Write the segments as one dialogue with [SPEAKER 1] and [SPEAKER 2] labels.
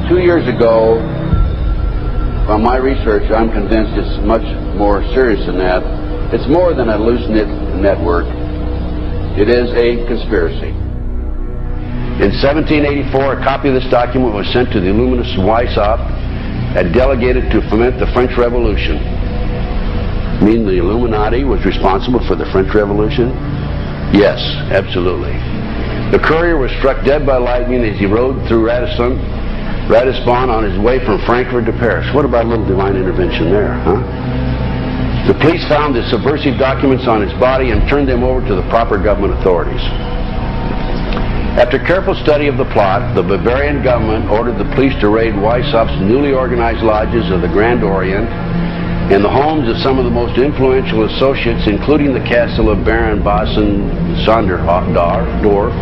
[SPEAKER 1] 2 years ago, from my research, I'm convinced it's much more serious than that. It's more than a loose-knit network. It is a conspiracy. In 1784, a copy of this document was sent to the Illuminist Weishaupt and delegated to foment the French Revolution. Mean the Illuminati was responsible for the French Revolution? Yes, absolutely. The courier was struck dead by lightning as he rode through Ratisbon on his way from Frankfurt to Paris. What about a little divine intervention there, huh? The police found the subversive documents on his body and turned them over to the proper government authorities. After careful study of the plot, the Bavarian government ordered the police to raid Weishaupt's newly organized lodges of the Grand Orient and the homes of some of the most influential associates, including the castle of Baron Basen-Sonderdorf.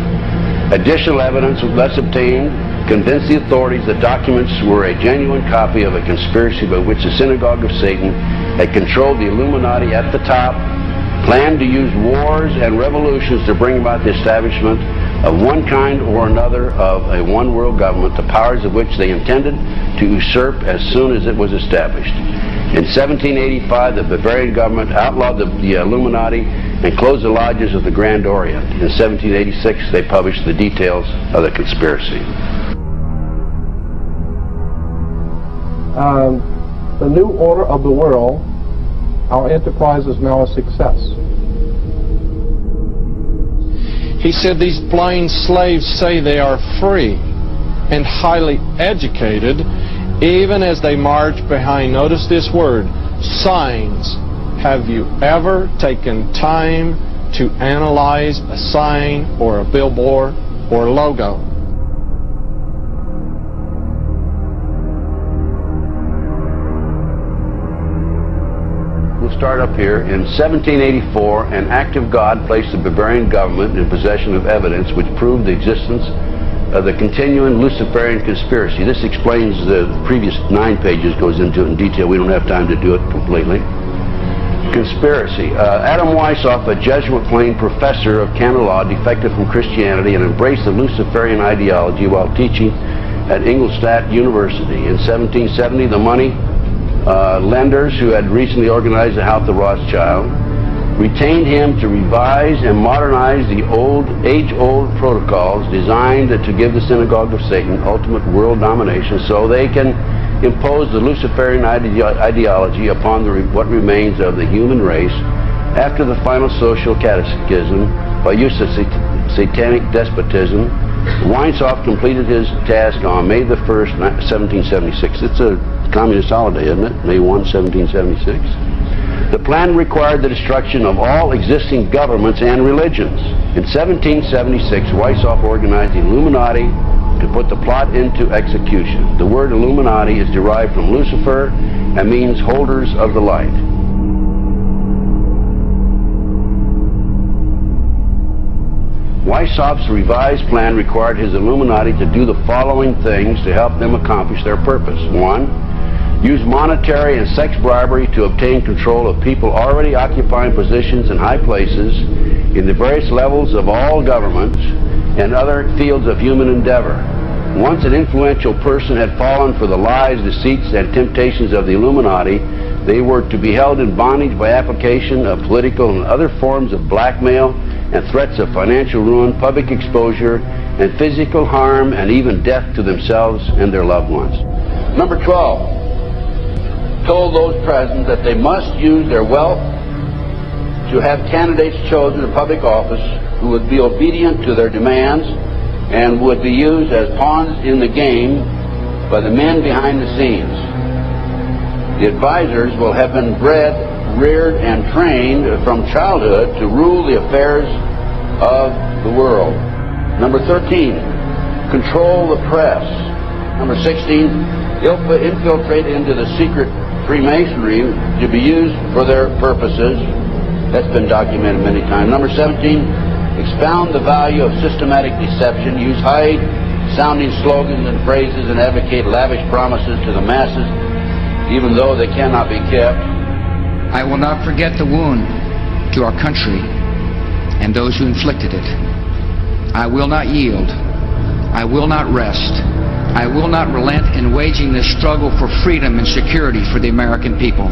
[SPEAKER 1] Additional evidence was thus obtained, convinced the authorities that documents were a genuine copy of a conspiracy by which the Synagogue of Satan had controlled the Illuminati at the top, planned to use wars and revolutions to bring about the establishment of one kind or another of a one-world government, the powers of which they intended to usurp as soon as it was established. In 1785, the Bavarian government outlawed the Illuminati and closed the lodges of the Grand Orient. In 1786, they published the details of the conspiracy.
[SPEAKER 2] The new order of the world, our enterprise is now a success.
[SPEAKER 3] He said these blind slaves say they are free and highly educated, even as they march behind, notice this word, signs. Have you ever taken time to analyze a sign or a billboard or a logo?
[SPEAKER 1] We'll start up here. In 1784, an act of God placed the Bavarian government in possession of evidence which proved the existence of the continuing Luciferian conspiracy. This explains the previous 9 pages, goes into it in detail. We don't have time to do it completely. Conspiracy. Adam Weishaupt, a Jesuit-trained professor of canon law, defected from Christianity and embraced the Luciferian ideology while teaching at Ingolstadt University. In 1770, the money lenders who had recently organized the House of Rothschild retained him to revise and modernize the age-old protocols designed to give the Synagogue of Satan ultimate world domination so they can impose the Luciferian ideology upon what remains of the human race after the final social cataclysm by use of satanic despotism. Weishaupt completed his task on May the 1st, 1776. It's a communist holiday, isn't it? May 1, 1776. The plan required the destruction of all existing governments and religions. In 1776, Weishaupt organized the Illuminati to put the plot into execution. The word Illuminati is derived from Lucifer and means holders of the light. Weishaupt's revised plan required his Illuminati to do the following things to help them accomplish their purpose. 1. Use monetary and sex bribery to obtain control of people already occupying positions in high places in the various levels of all governments and other fields of human endeavor. Once an influential person had fallen for the lies, deceits, and temptations of the Illuminati, they were to be held in bondage by application of political and other forms of blackmail and threats of financial ruin, public exposure, and physical harm, and even death to themselves and their loved ones. Number 12, told those present that they must use their wealth to have candidates chosen to public office who would be obedient to their demands and would be used as pawns in the game by the men behind the scenes. The advisors will have been bred, reared, and trained from childhood to rule the affairs of the world. Number 13, control the press. Number 16, infiltrate into the secret Freemasonry to be used for their purposes. That's been documented many times. Number 17, expound the value of systematic deception, use high-sounding slogans and phrases, and advocate lavish promises to the masses, even though they cannot be kept.
[SPEAKER 4] I will not forget the wound to our country and those who inflicted it. I will not yield. I will not rest I will not relent in waging this struggle for freedom and security for the American people.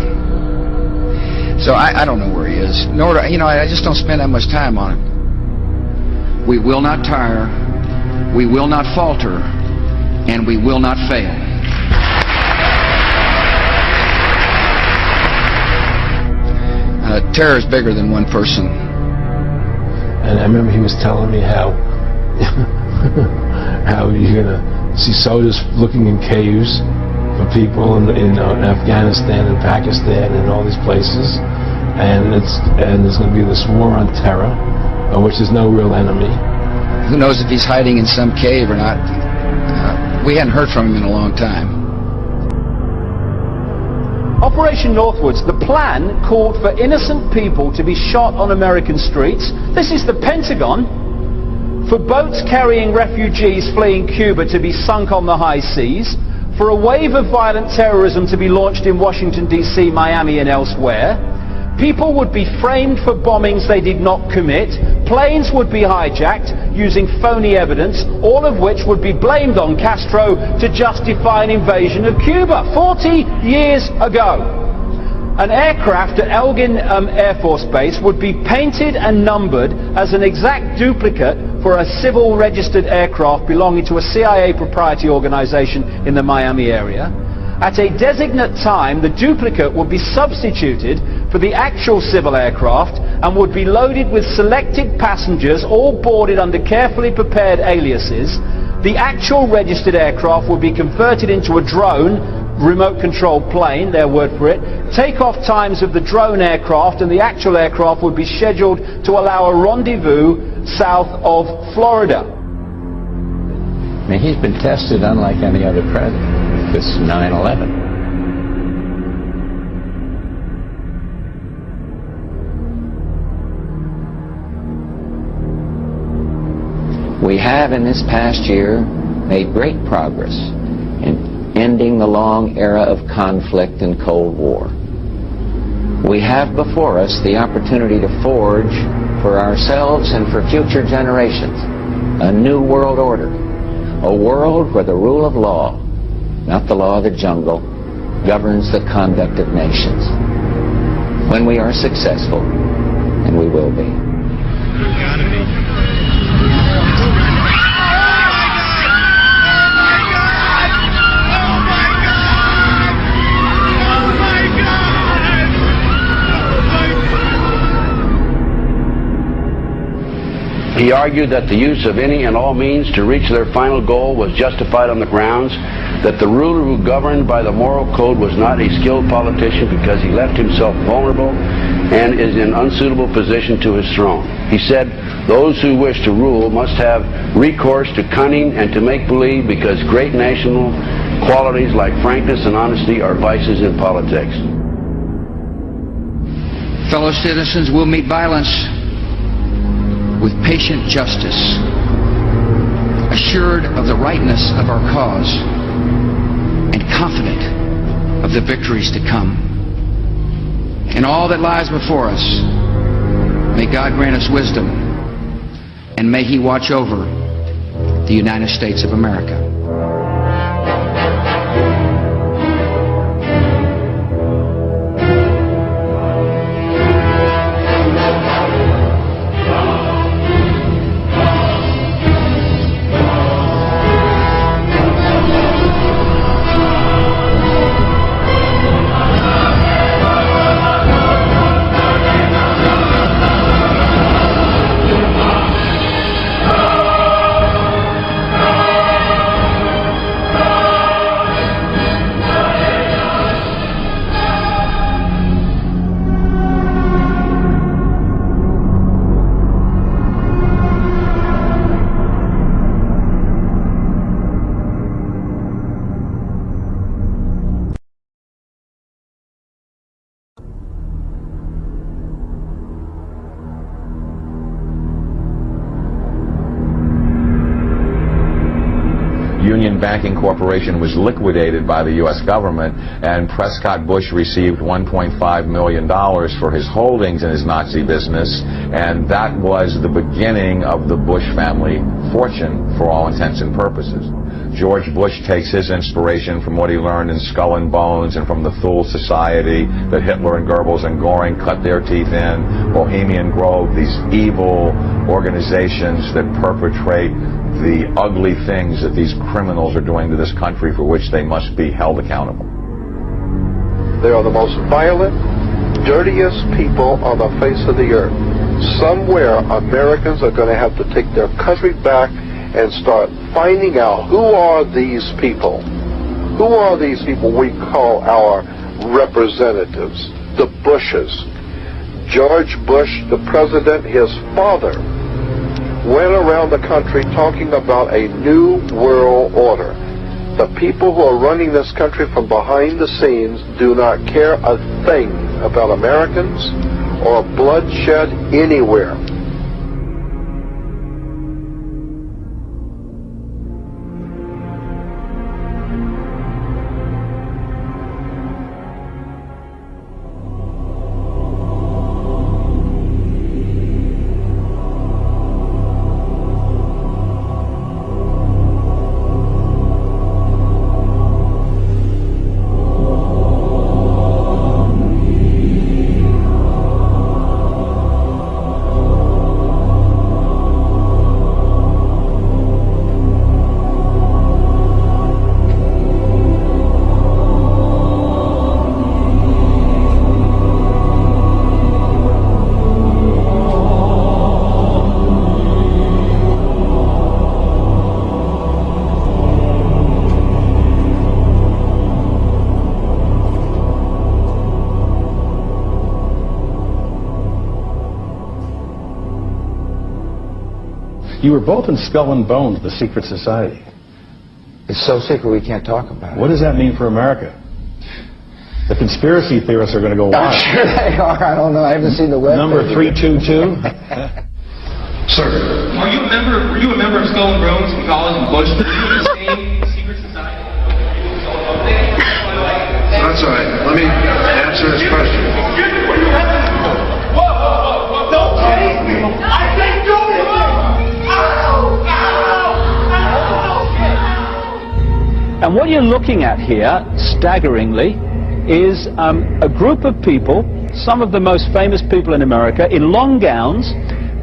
[SPEAKER 4] So I don't know where he is. Nor, I just don't spend that much time on it. We will not tire. We will not falter. And we will not fail. Terror is bigger than one person.
[SPEAKER 5] And I remember he was telling me how how you're going to see soldiers looking in caves for people in Afghanistan and Pakistan and all these places, and there's going to be this war on terror, which is no real enemy.
[SPEAKER 4] Who knows if he's hiding in some cave or not? We hadn't heard from him in a long time.
[SPEAKER 6] Operation Northwoods, the plan called for innocent people to be shot on American streets. This is the Pentagon. For boats carrying refugees fleeing Cuba to be sunk on the high seas. For a wave of violent terrorism to be launched in Washington, D.C., Miami and elsewhere. People would be framed for bombings they did not commit. Planes would be hijacked using phony evidence, all of which would be blamed on Castro to justify an invasion of Cuba 40 years ago. An aircraft at Elgin Air Force Base would be painted and numbered as an exact duplicate for a civil registered aircraft belonging to a CIA proprietary organization in the Miami area. At a designate time, the duplicate would be substituted for the actual civil aircraft and would be loaded with selected passengers, all boarded under carefully prepared aliases. The actual registered aircraft would be converted into a drone, remote-controlled plane, their word for it. Takeoff times of the drone aircraft and the actual aircraft would be scheduled to allow a rendezvous south of Florida.
[SPEAKER 7] I mean, he's been tested unlike any other president. This 9/11. We have in this past year made great progress in ending the long era of conflict and Cold War. We have before us the opportunity to forge for ourselves and for future generations a new world order, a world where the rule of law, not the law of the jungle, governs the conduct of nations. When we are successful, and we will be.
[SPEAKER 1] He argued that the use of any and all means to reach their final goal was justified on the grounds that the ruler who governed by the moral code was not a skilled politician because he left himself vulnerable and is in unsuitable position to his throne. He said those who wish to rule must have recourse to cunning and to make-believe because great national qualities like frankness and honesty are vices in politics.
[SPEAKER 4] Fellow citizens, will meet violence with patient justice, assured of the rightness of our cause, and confident of the victories to come. In all that lies before us, may God grant us wisdom, and may He watch over the United States of America.
[SPEAKER 8] Union Banking Corporation was liquidated by the U.S. government, and Prescott Bush received $1.5 million for his holdings in his Nazi business, and that was the beginning of the Bush family fortune for all intents and purposes. George Bush takes his inspiration from what he learned in Skull and Bones and from the Thule Society that Hitler and Goebbels and Goring cut their teeth in, Bohemian Grove, these evil organizations that perpetrate the ugly things that these criminals are doing to this country, for which they must be held accountable.
[SPEAKER 9] They are the most violent, dirtiest people on the face of the earth. Somewhere Americans are going to have to take their country back and start finding out who are these people. Who are these people we call our representatives, the Bushes. George Bush, the president, his father, went around the country talking about a new world order. The people who are running this country from behind the scenes do not care a thing about Americans or bloodshed anywhere.
[SPEAKER 10] You were both in Skull and Bones, the secret society.
[SPEAKER 7] It's so secret we can't talk about it.
[SPEAKER 10] What does that mean for America? The conspiracy theorists are going to go wild.
[SPEAKER 7] I'm sure they are. I don't know. I haven't seen the web.
[SPEAKER 10] Number 322.
[SPEAKER 11] Sir. Were you a member of Skull and Bones in college in Bush? Were you in the same secret society?
[SPEAKER 9] That's all right. Let me answer this question.
[SPEAKER 11] Whoa. Don't chase me. I said don't move.
[SPEAKER 6] And what you're looking at here, staggeringly, is a group of people, some of the most famous people in America, in long gowns.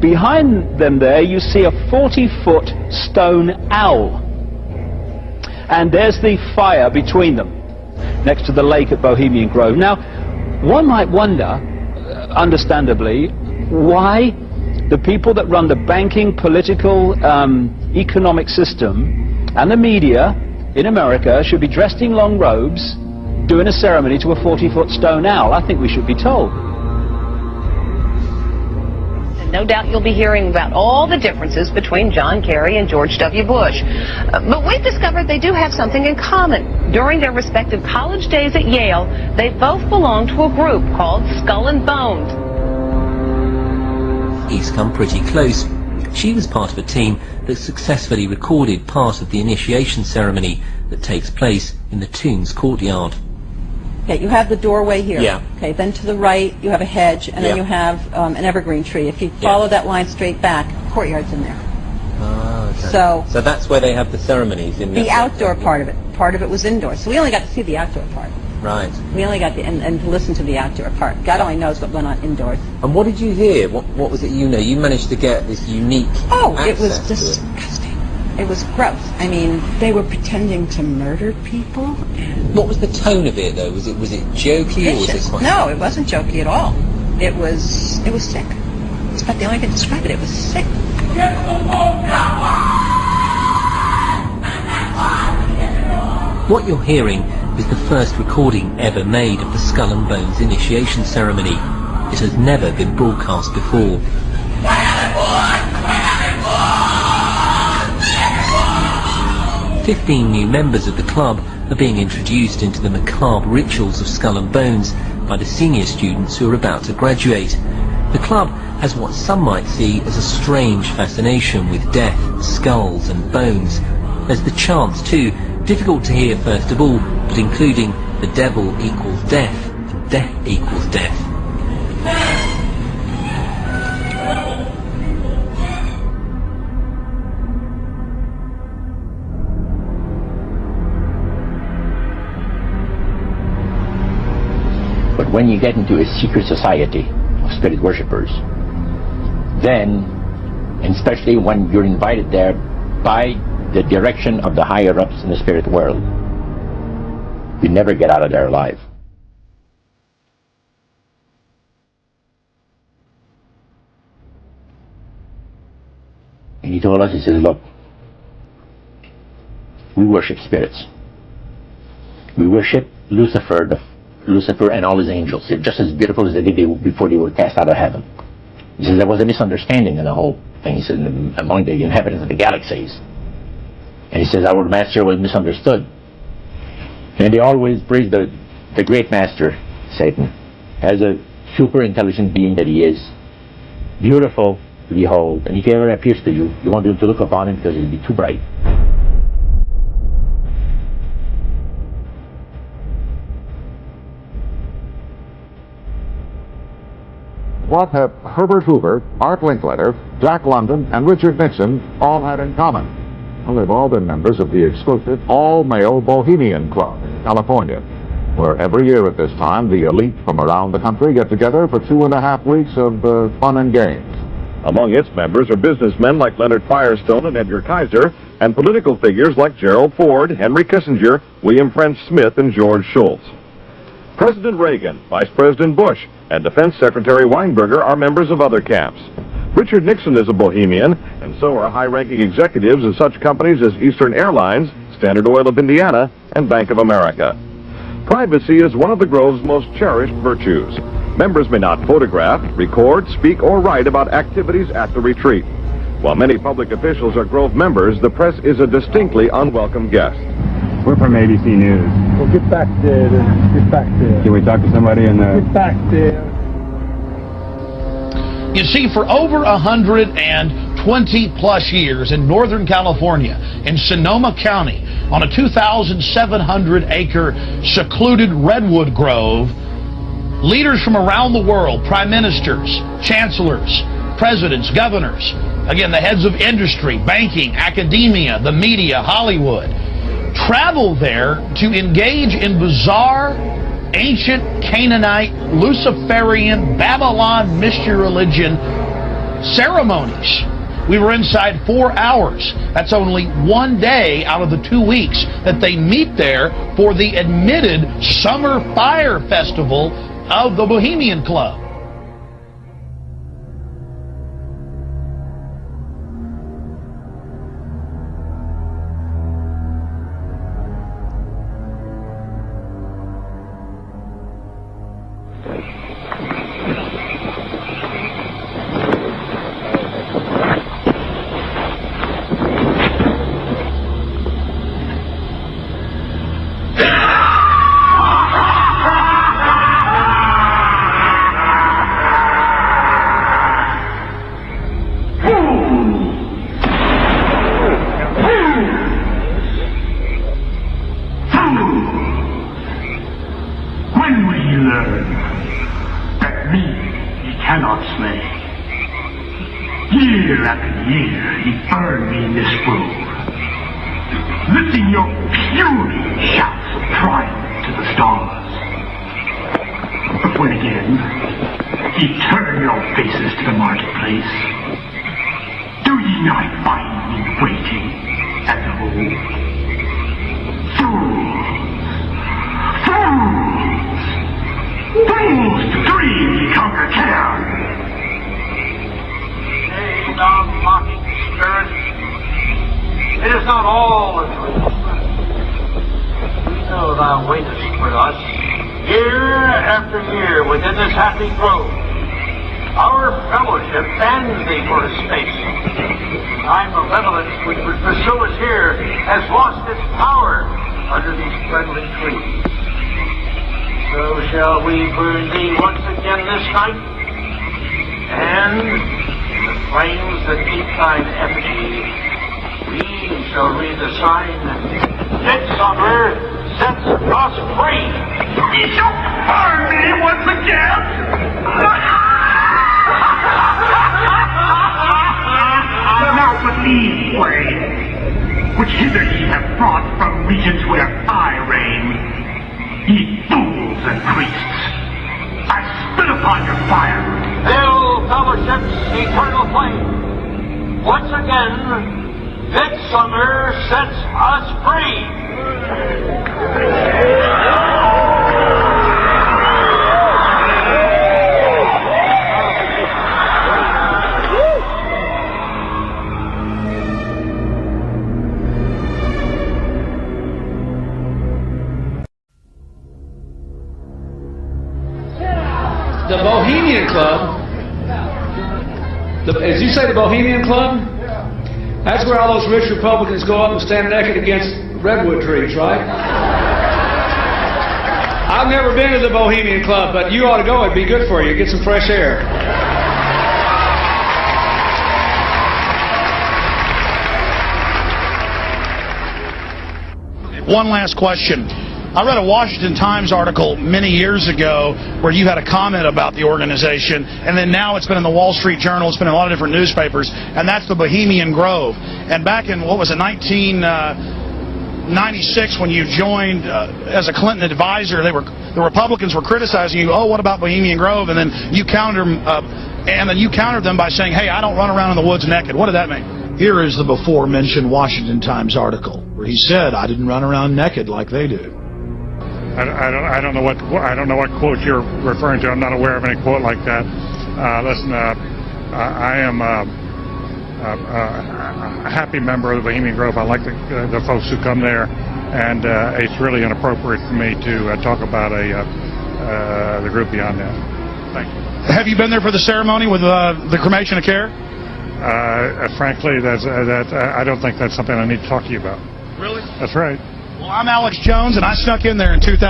[SPEAKER 6] Behind them there you see a 40-foot stone owl. And there's the fire between them, next to the lake at Bohemian Grove. Now, one might wonder, understandably, why the people that run the banking, political, economic system and the media in America should be dressed in long robes doing a ceremony to a 40-foot stone owl. I think we should be told.
[SPEAKER 12] No doubt you'll be hearing about all the differences between John Kerry and George W. Bush. But we've discovered they do have something in common. During their respective college days at Yale, they both belonged to a group called Skull and Bones.
[SPEAKER 13] He's come pretty close. She was part of a team that successfully recorded part of the initiation ceremony that takes place in the Tombs courtyard.
[SPEAKER 14] Okay, you have the doorway here.
[SPEAKER 13] Yeah.
[SPEAKER 14] Okay, then to the right you have a hedge, and then you have an evergreen tree. If you follow that line straight back, courtyard's in there.
[SPEAKER 13] Ah, okay.
[SPEAKER 14] So
[SPEAKER 13] that's where they have the ceremonies in
[SPEAKER 14] the outdoor part of it. Part of it was indoors, so we only got to see the outdoor part.
[SPEAKER 13] Right.
[SPEAKER 14] We only got and to listen to the outdoor part. God only knows what went on indoors.
[SPEAKER 13] And what did you hear? What was it you know? You managed to get this unique
[SPEAKER 14] it was disgusting. It was gross. I mean, they were pretending to murder people.
[SPEAKER 13] What was the tone of it, though? Was it jokey, or was it quite...
[SPEAKER 14] No, it wasn't jokey at all. It was sick. It's about the only way to describe it. It was sick.
[SPEAKER 13] What you're hearing is the first recording ever made of the Skull and Bones initiation ceremony. It has never been broadcast before. 15 new members of the club are being introduced into the macabre rituals of Skull and Bones by the senior students who are about to graduate. The club has what some might see as a strange fascination with death, skulls and bones. There's the chants too, difficult to hear first of all, but including the devil equals death, and death equals death.
[SPEAKER 15] But when you get into a secret society of spirit worshippers, then, and especially when you're invited there by the direction of the higher-ups in the spirit world, you never get out of there alive. And he told us, he says, look, we worship spirits. We worship Lucifer and all his angels. They're just as beautiful as they did before they were cast out of heaven. He says there was a misunderstanding in the whole thing. He said among the inhabitants of the galaxies. And he says our master was misunderstood. And they always praise the great master, Satan, as a super intelligent being that he is, beautiful to behold. And if he ever appears to you, you won't be able to look upon him because he'll be too bright.
[SPEAKER 16] What have Herbert Hoover, Art Linkletter, Jack London, and Richard Nixon all had in common? Well, they've all been members of the exclusive all-male Bohemian Club in California, where every year at this time the elite from around the country get together for 2.5 weeks of fun and games.
[SPEAKER 17] Among its members are businessmen like Leonard Firestone and Edgar Kaiser, and political figures like Gerald Ford, Henry Kissinger, William French Smith, and George Shultz. President Reagan, Vice President Bush, and Defense Secretary Weinberger are members of other camps. Richard Nixon is a Bohemian, and so are high-ranking executives of such companies as Eastern Airlines, Standard Oil of Indiana, and Bank of America. Privacy is one of the Grove's most cherished virtues. Members may not photograph, record, speak, or write about activities at the retreat. While many public officials are Grove members, the press is a distinctly unwelcome guest.
[SPEAKER 18] We're from ABC News.
[SPEAKER 2] Well, get back there. Get back there.
[SPEAKER 18] Can we talk to somebody in the...
[SPEAKER 2] Get back there.
[SPEAKER 19] You see, for over 120 plus years in Northern California, in Sonoma County, on a 2,700-acre secluded redwood grove, leaders from around the world, prime ministers, chancellors, presidents, governors, again, the heads of industry, banking, academia, the media, Hollywood, travel there to engage in bizarre, ancient Canaanite, Luciferian, Babylon mystery religion ceremonies. We were inside 4 hours. That's only one day out of the 2 weeks that they meet there for the admitted Summer Fire Festival of the Bohemian Club.
[SPEAKER 20] shall read the sign. Midsummer sets us free. He shall harm me once again. Now but these ways, which hither ye have brought from regions where I reign, ye fools and priests, I spit upon your fire. Hail, fellowship's eternal flame. Once again, midsummer sets us free.
[SPEAKER 21] The Bohemian Club, as you say, the Bohemian Club, that's where all those rich Republicans go up and stand naked against redwood trees, right? I've never been to the Bohemian Club, but you ought to go. It'd be good for you. Get some fresh air.
[SPEAKER 19] One last question. I read a Washington Times article many years ago where you had a comment about the organization, and then now it's been in the Wall Street Journal, it's been in a lot of different newspapers, and that's the Bohemian Grove. And back in, what was it, 1996, when you joined as a Clinton advisor, the Republicans were criticizing you, oh, what about Bohemian Grove? And then you countered them by saying, hey, I don't run around in the woods naked. What did that mean? Here is the before-mentioned Washington Times article where he said, I didn't run around naked like they do.
[SPEAKER 18] I don't know what quote you're referring to. I'm not aware of any quote like that. Listen, I am a happy member of the Bohemian Grove. I like the folks who come there, and it's really inappropriate for me to talk about the group beyond that. Thank you.
[SPEAKER 19] Have you been there for the ceremony with the cremation of care?
[SPEAKER 18] Frankly, I don't think that's something I need to talk to you about.
[SPEAKER 19] Really?
[SPEAKER 18] That's right.
[SPEAKER 19] Well, I'm Alex Jones, and I snuck in there in 2000.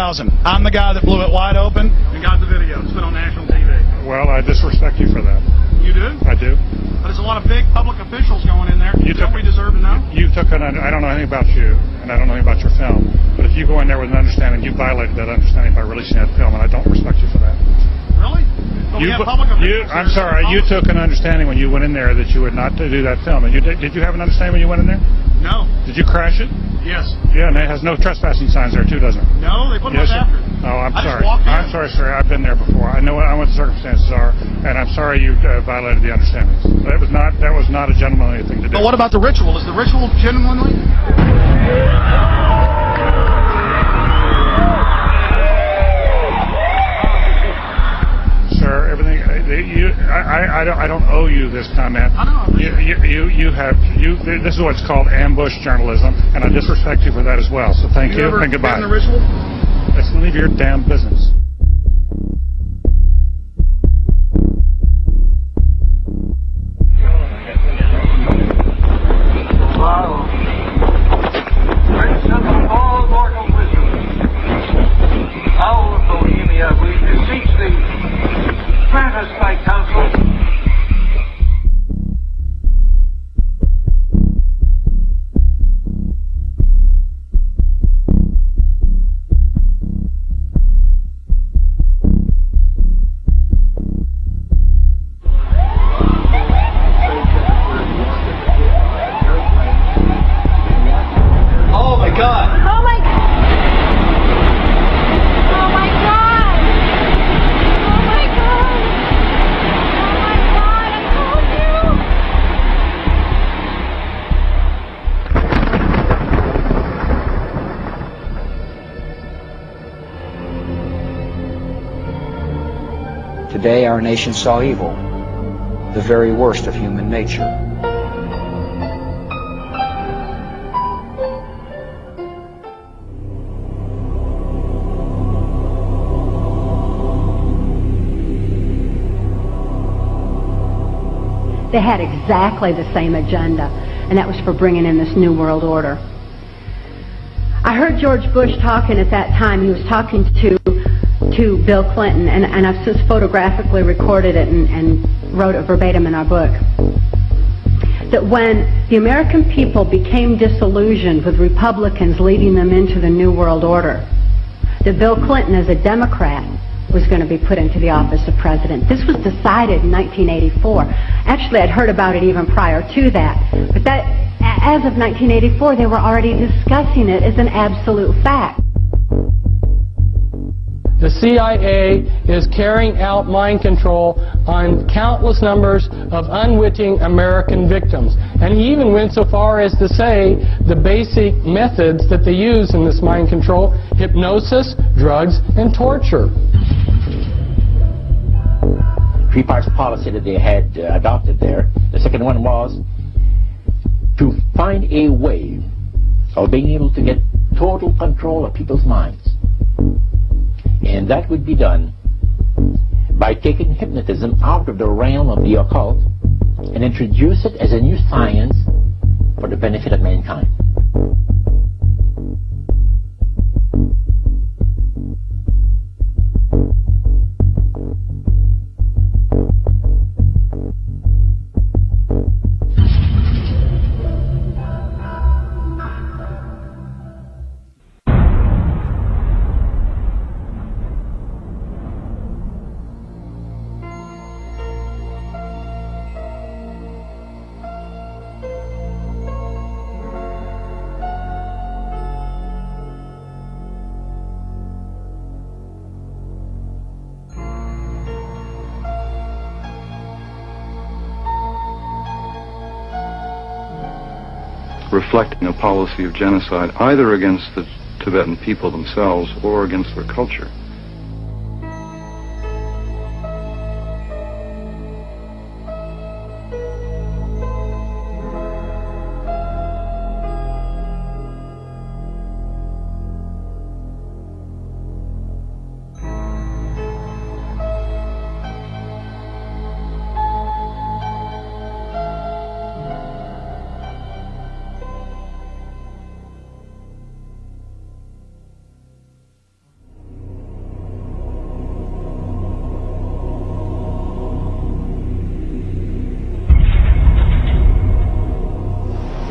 [SPEAKER 19] I'm the guy that blew it wide open and got the video. It's been on national TV.
[SPEAKER 18] Well, I disrespect you for that.
[SPEAKER 19] You do?
[SPEAKER 18] I do.
[SPEAKER 19] But there's a lot of big public officials going in there. Don't we deserve to know?
[SPEAKER 18] I don't know anything about you, and I don't know anything about your film. But if you go in there with an understanding, you violated that understanding by releasing that film, and I don't respect you for that.
[SPEAKER 19] Really? But we have public officials.
[SPEAKER 18] I'm sorry. You took an understanding when you went in there that you would not do that film. And did you have an understanding when you went in there?
[SPEAKER 19] No.
[SPEAKER 18] Did you crash it?
[SPEAKER 19] Yes.
[SPEAKER 18] Yeah, and it has no trespassing signs there, too, doesn't it?
[SPEAKER 19] No, they put them up after.
[SPEAKER 18] Oh, I'm sorry.
[SPEAKER 19] I'm
[SPEAKER 18] sorry, sir. I've been there before. I know what the circumstances are, and I'm sorry you violated the understandings. That was not a gentlemanly thing to do.
[SPEAKER 19] But what about the ritual? Is the ritual gentlemanly?
[SPEAKER 18] Sir, everything. I don't owe you this comment.
[SPEAKER 19] I know.
[SPEAKER 18] This is what's called ambush journalism, and I disrespect you for that as well. So thank you and goodbye.
[SPEAKER 19] You ever been in the ritual?
[SPEAKER 18] That's none of your damn business.
[SPEAKER 20] Wow. Prince of all mortal wisdom, owl of Bohemia, we beseech thee, grant us thy counsel.
[SPEAKER 21] Oh my God!
[SPEAKER 22] Oh my God! Oh my God! Oh my God! Oh my God! I told
[SPEAKER 4] you. Today our nation saw evil, the very worst of human nature.
[SPEAKER 23] They had exactly the same agenda, and that was for bringing in this New World Order. I heard George Bush talking at that time. He was talking to Bill Clinton, and I've since photographically recorded it and wrote it verbatim in our book. that when the American people became disillusioned with Republicans leading them into the New World Order, that Bill Clinton, as a Democrat, was going to be put into the office of president. This was decided in 1984. Actually, I'd heard about it even prior to that. But that, as of 1984, they were already discussing it as an absolute fact.
[SPEAKER 1] The CIA is carrying out mind control on countless numbers of unwitting American victims. And he even went so far as to say the basic methods that they use in this mind control: hypnosis, drugs, and torture.
[SPEAKER 15] Three parts policy that they had adopted there. The second one was to find a way of being able to get total control of people's minds. And that would be done by taking hypnotism out of the realm of the occult and introduce it as a new science for the benefit of mankind.
[SPEAKER 3] Reflecting a policy of genocide either against the Tibetan people themselves or against their culture.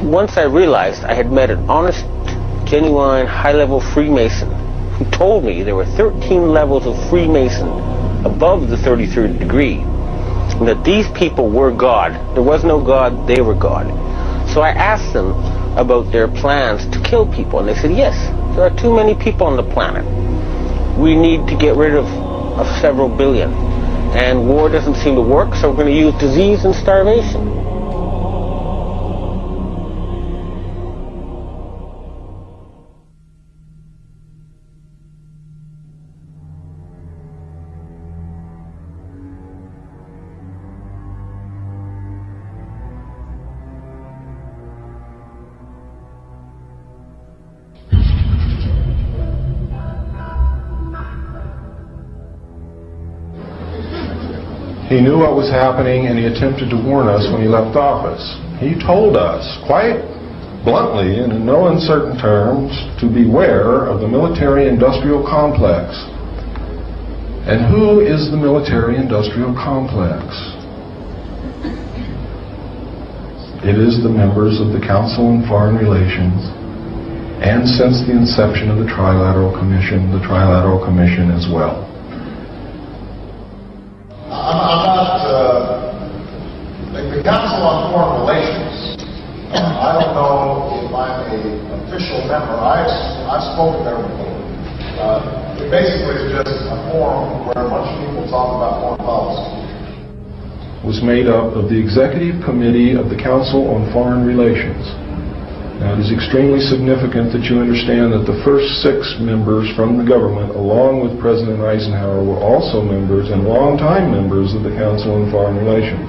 [SPEAKER 5] Once I realized I had met an honest, genuine, high-level Freemason who told me there were 13 levels of Freemason above the 33rd degree, and that these people were God. There was no God, they were God. So I asked them about their plans to kill people, and they said, yes, there are too many people on the planet. We need to get rid of several billion. And war doesn't seem to work, so we're going to use disease and starvation.
[SPEAKER 2] He knew what was happening, and he attempted to warn us when he left office. He told us, quite bluntly and in no uncertain terms, to beware of the military-industrial complex. And who is the military-industrial complex? It is the members of the Council on Foreign Relations, and since the inception of the Trilateral Commission as well.
[SPEAKER 24] The Council on Foreign Relations, I don't know if I'm an official member. I've spoken there before. It basically is just a forum where a bunch of people talk about foreign policy.
[SPEAKER 2] Was made up of the Executive Committee of the Council on Foreign Relations. Now, it is extremely significant that you understand that the first 6 members from the government, along with President Eisenhower, were also members and longtime members of the Council on Foreign Relations.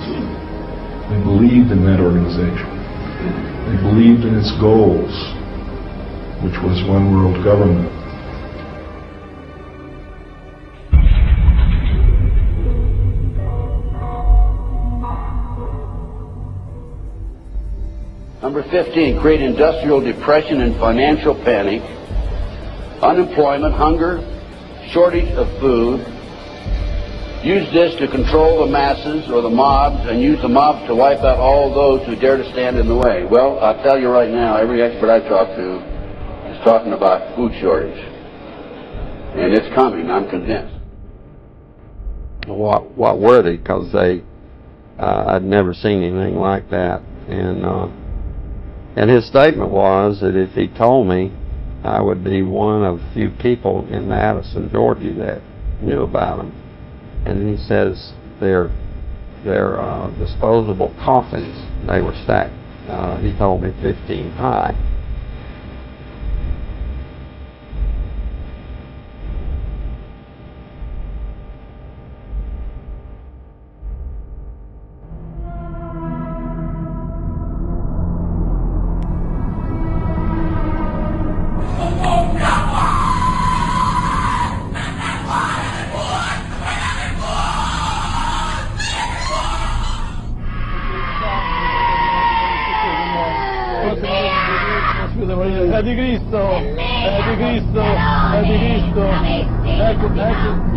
[SPEAKER 2] They believed in that organization. They believed in its goals, which was one world government.
[SPEAKER 25] Number 15, create industrial depression and financial panic, unemployment, hunger, shortage of food, use this to control the masses or the mobs and use the mobs to wipe out all those who dare to stand in the way. Well, I'll tell you right now, every expert I talk to is talking about food shortage. And it's coming, I'm convinced.
[SPEAKER 7] What were they? Because I'd never seen anything like that. And his statement was that if he told me, I would be one of few people in Madison, Georgia that knew about them. And he says their disposable coffins, they were stacked, he told me 15 high.
[SPEAKER 8] È di Cristo, è di Cristo, è di Cristo. Ecco, ecco.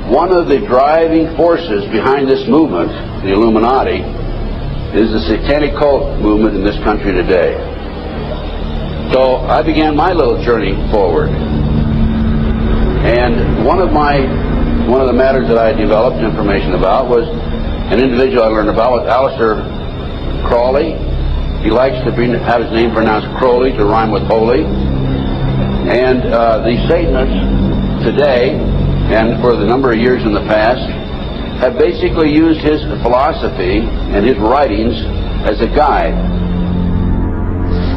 [SPEAKER 25] One of the driving forces behind this movement, the Illuminati, is the satanic cult movement in this country today. So I began my little journey forward. And one of the matters that I developed information about was an individual I learned about was Aleister Crowley. He likes to have his name pronounced Crowley to rhyme with holy. And the Satanists today, and for the number of years in the past, have basically used his philosophy and his writings as a guide.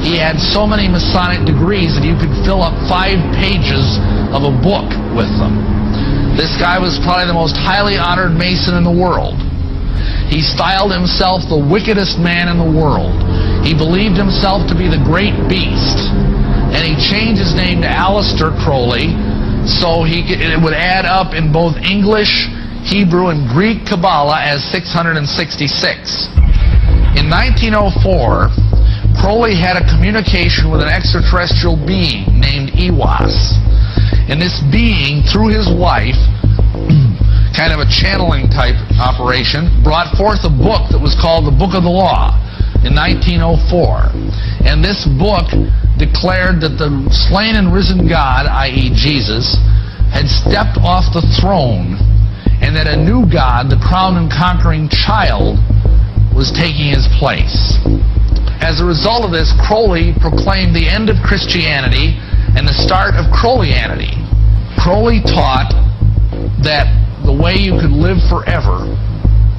[SPEAKER 19] He had so many Masonic degrees that you could fill up 5 pages of a book with them. This guy was probably the most highly honored Mason in the world. He styled himself the wickedest man in the world. He believed himself to be the great beast. And he changed his name to Aleister Crowley, so it would add up in both English, Hebrew, and Greek Kabbalah as 666. In 1904, Crowley had a communication with an extraterrestrial being named Iwas. And this being, through his wife, kind of a channeling type operation, brought forth a book that was called the Book of the Law in 1904. And this book declared that the slain and risen God, i.e. Jesus, had stepped off the throne, and that a new God, the crowned and conquering child, was taking his place. As a result of this, Crowley proclaimed the end of Christianity and the start of Crowleyanity. Crowley taught that the way you could live forever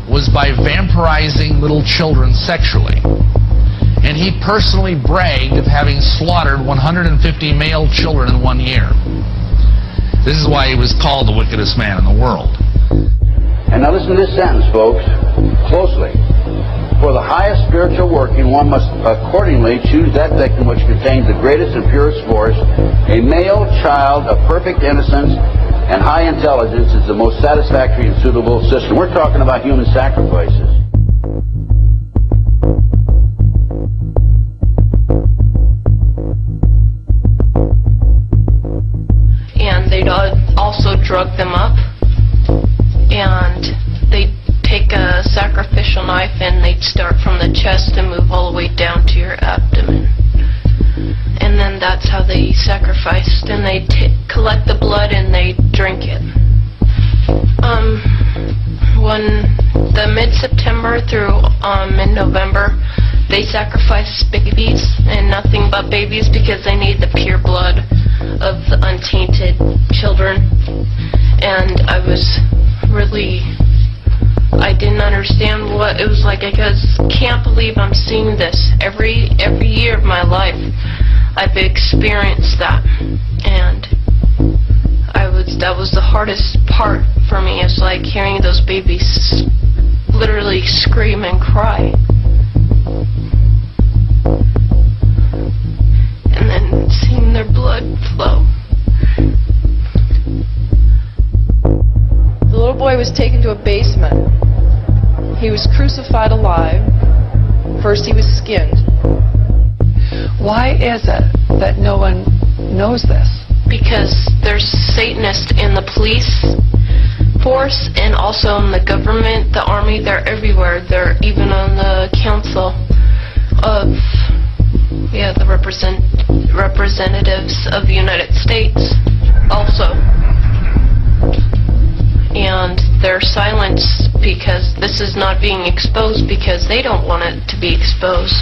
[SPEAKER 19] was by vampirizing little children sexually. And he personally bragged of having slaughtered 150 male children in 1 year. This is why he was called the wickedest man in the world.
[SPEAKER 25] And now listen to this sentence, folks, closely. For the highest spiritual working, one must accordingly choose that victim which contains the greatest and purest force. A male child of perfect innocence and high intelligence is the most satisfactory and suitable system. We're talking about human sacrifices.
[SPEAKER 9] And they'd also drug them up, and they'd take a sacrificial knife and they'd start from the chest and move all the way down to your abdomen. And then that's how they sacrificed, and they'd collect the blood and they'd drink it. When the mid-September through mid-November, they sacrifice babies, and nothing but babies, because they need the pure blood of the untainted children. And I didn't understand what it was like. I just can't believe I'm seeing this every year of my life. I've experienced that, and that was the hardest part for me. It's like hearing those babies literally scream and cry, and then seeing their blood flow.
[SPEAKER 6] was taken to a basement. He was crucified alive. First he was skinned.
[SPEAKER 10] Why is it that no one knows this?
[SPEAKER 9] Because there's Satanists in the police force and also in the government, the army. They're everywhere. They're even on the council of the representatives of the United States also. And they're silenced because this is not being exposed because they don't want it to be exposed.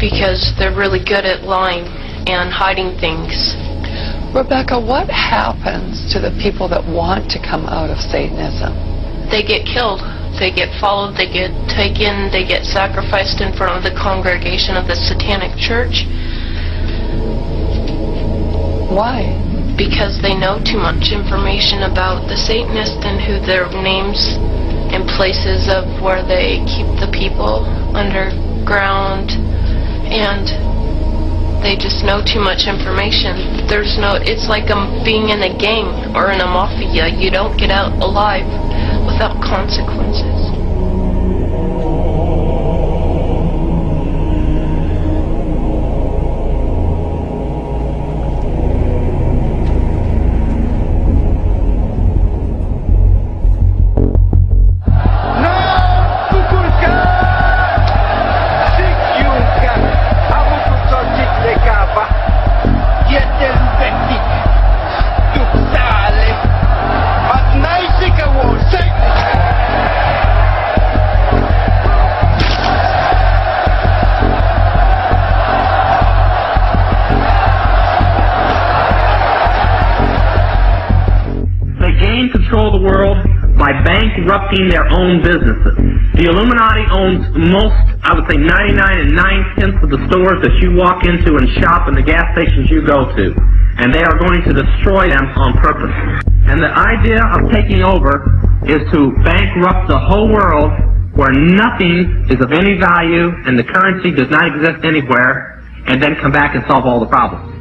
[SPEAKER 9] Because they're really good at lying and hiding things.
[SPEAKER 10] Rebecca, what happens to the people that want to come out of Satanism?
[SPEAKER 9] They get killed. They get followed. They get taken. They get sacrificed in front of the congregation of the Satanic Church.
[SPEAKER 10] Why?
[SPEAKER 9] Because they know too much information about the Satanists and who their names and places of where they keep the people underground, and they just know too much information. It's like being in a gang or in a mafia. You don't get out alive without consequences.
[SPEAKER 11] Bankrupting their own businesses. The Illuminati owns most, I would say 99 9/10 of the stores that you walk into and shop and the gas stations you go to. And they are going to destroy them on purpose. And the idea of taking over is to bankrupt the whole world where nothing is of any value and the currency does not exist anywhere, and then come back and solve all the problems.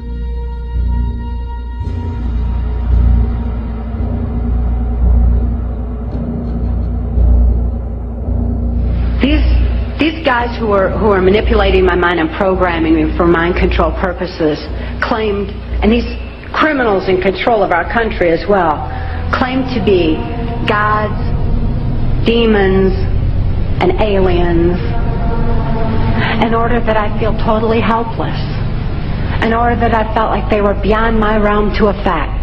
[SPEAKER 23] These guys who are manipulating my mind and programming me for mind control purposes claimed, and these criminals in control of our country as well, claimed to be gods, demons, and aliens in order that I feel totally helpless, in order that I felt like they were beyond my realm to affect.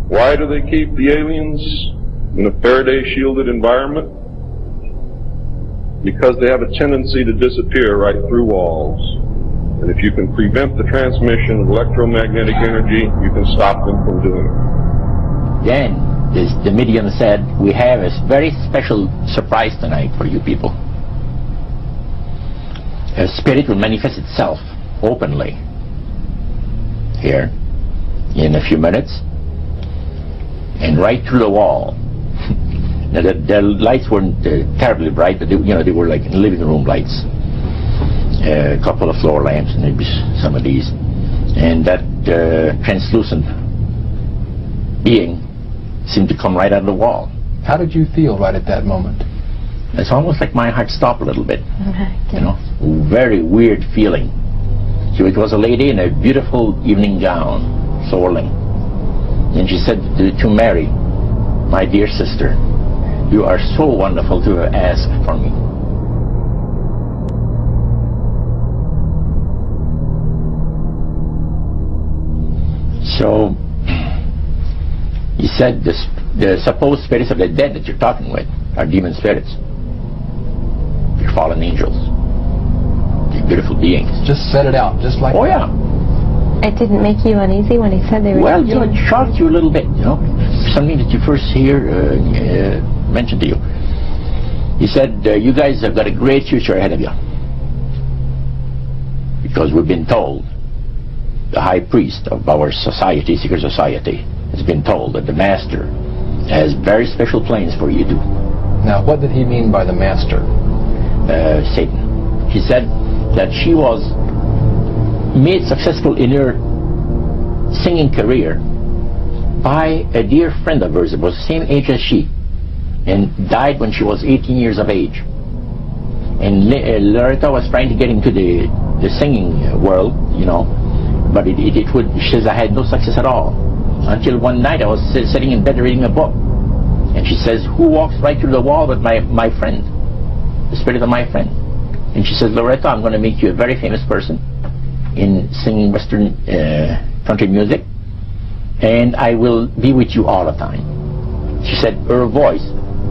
[SPEAKER 2] Why do they keep the aliens in a Faraday-shielded environment? Because they have a tendency to disappear right through walls. And if you can prevent the transmission of electromagnetic energy, you can stop them from doing it.
[SPEAKER 15] Then, the medium said, we have a very special surprise tonight for you people. A spirit will manifest itself openly here in a few minutes. And right through the wall. Now the lights weren't terribly bright, but they were like living room lights. A couple of floor lamps, and maybe some of these. And that translucent being seemed to come right out of the wall.
[SPEAKER 12] How did you feel right at that moment?
[SPEAKER 15] It's almost like my heart stopped a little bit. Very weird feeling. It was a lady in a beautiful evening gown, swirling. And she said to Mary, my dear sister, you are so wonderful to have asked for me. So, he said the supposed spirits of the dead that you're talking with are demon spirits. They're fallen angels. They're beautiful beings.
[SPEAKER 12] Just said it out, just like that.
[SPEAKER 15] Oh, yeah.
[SPEAKER 14] It didn't make you uneasy when he said they were...
[SPEAKER 15] Well, it shocked you a little bit, something that you first hear mentioned to you. He said, you guys have got a great future ahead of you. Because we've been told, the high priest of our society, secret society, has been told that the master has very special plans for you too.
[SPEAKER 12] Now, what did he mean by the master?
[SPEAKER 15] Satan. He said that she was made successful in her singing career by a dear friend of hers that was the same age as she, and died when she was 18 years of age. And Loretta was trying to get into the singing world, you know, but she says, I had no success at all. Until one night I was sitting in bed reading a book, and she says, who walks right through the wall but my friend, the spirit of my friend? And she says, Loretta, I'm going to make you a very famous person in singing Western country music, and I will be with you all the time. She said, her voice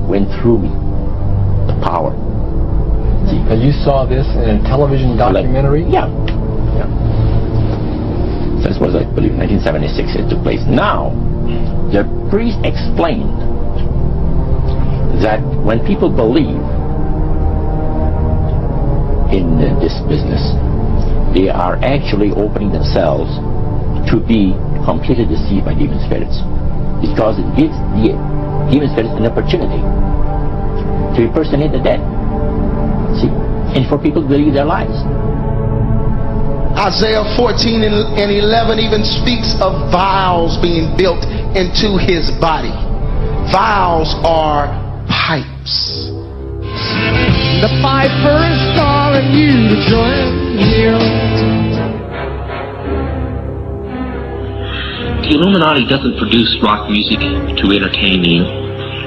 [SPEAKER 15] went through me, the power. See?
[SPEAKER 12] And you saw this in a television documentary?
[SPEAKER 15] Yeah. This was, I believe, 1976 it took place. Now, the priest explained that when people believe in this business, they are actually opening themselves to be completely deceived by demon spirits, because it gives the demon spirits an opportunity to impersonate the dead. See? And for people to believe their lies.
[SPEAKER 13] Isaiah 14 and 11 even speaks of vials being built into his body. Vials are pipes.
[SPEAKER 14] The piper is calling you to join him.
[SPEAKER 11] The Illuminati doesn't produce rock music to entertain you.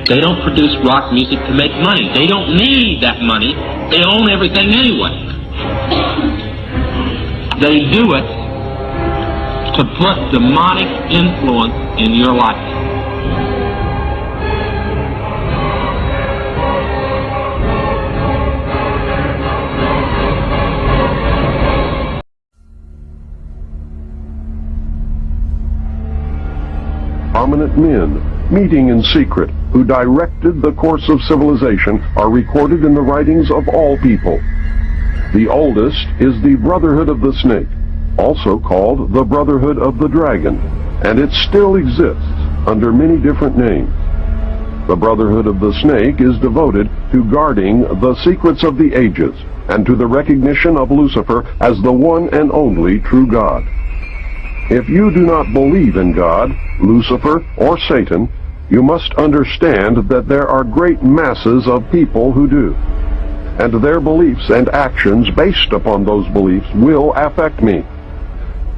[SPEAKER 11] They don't produce rock music to make money. They don't need that money. They own everything anyway. They do it to put demonic influence in your life.
[SPEAKER 16] Prominent men, meeting in secret, who directed the course of civilization, are recorded in the writings of all people. The oldest is the Brotherhood of the Snake, also called the Brotherhood of the Dragon, and it still exists under many different names. The Brotherhood of the Snake is devoted to guarding the secrets of the ages and to the recognition of Lucifer as the one and only true God. If you do not believe in God, Lucifer, or Satan, you must understand that there are great masses of people who do. And their beliefs and actions based upon those beliefs will affect me.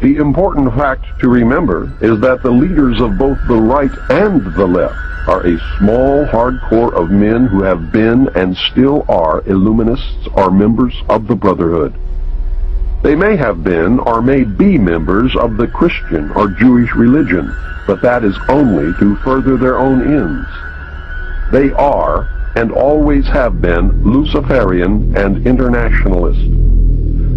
[SPEAKER 16] The important fact to remember is that the leaders of both the right and the left are a small hardcore of men who have been and still are Illuminists or members of the Brotherhood. They may have been or may be members of the Christian or Jewish religion, but that is only to further their own ends. They are and always have been Luciferian and internationalist.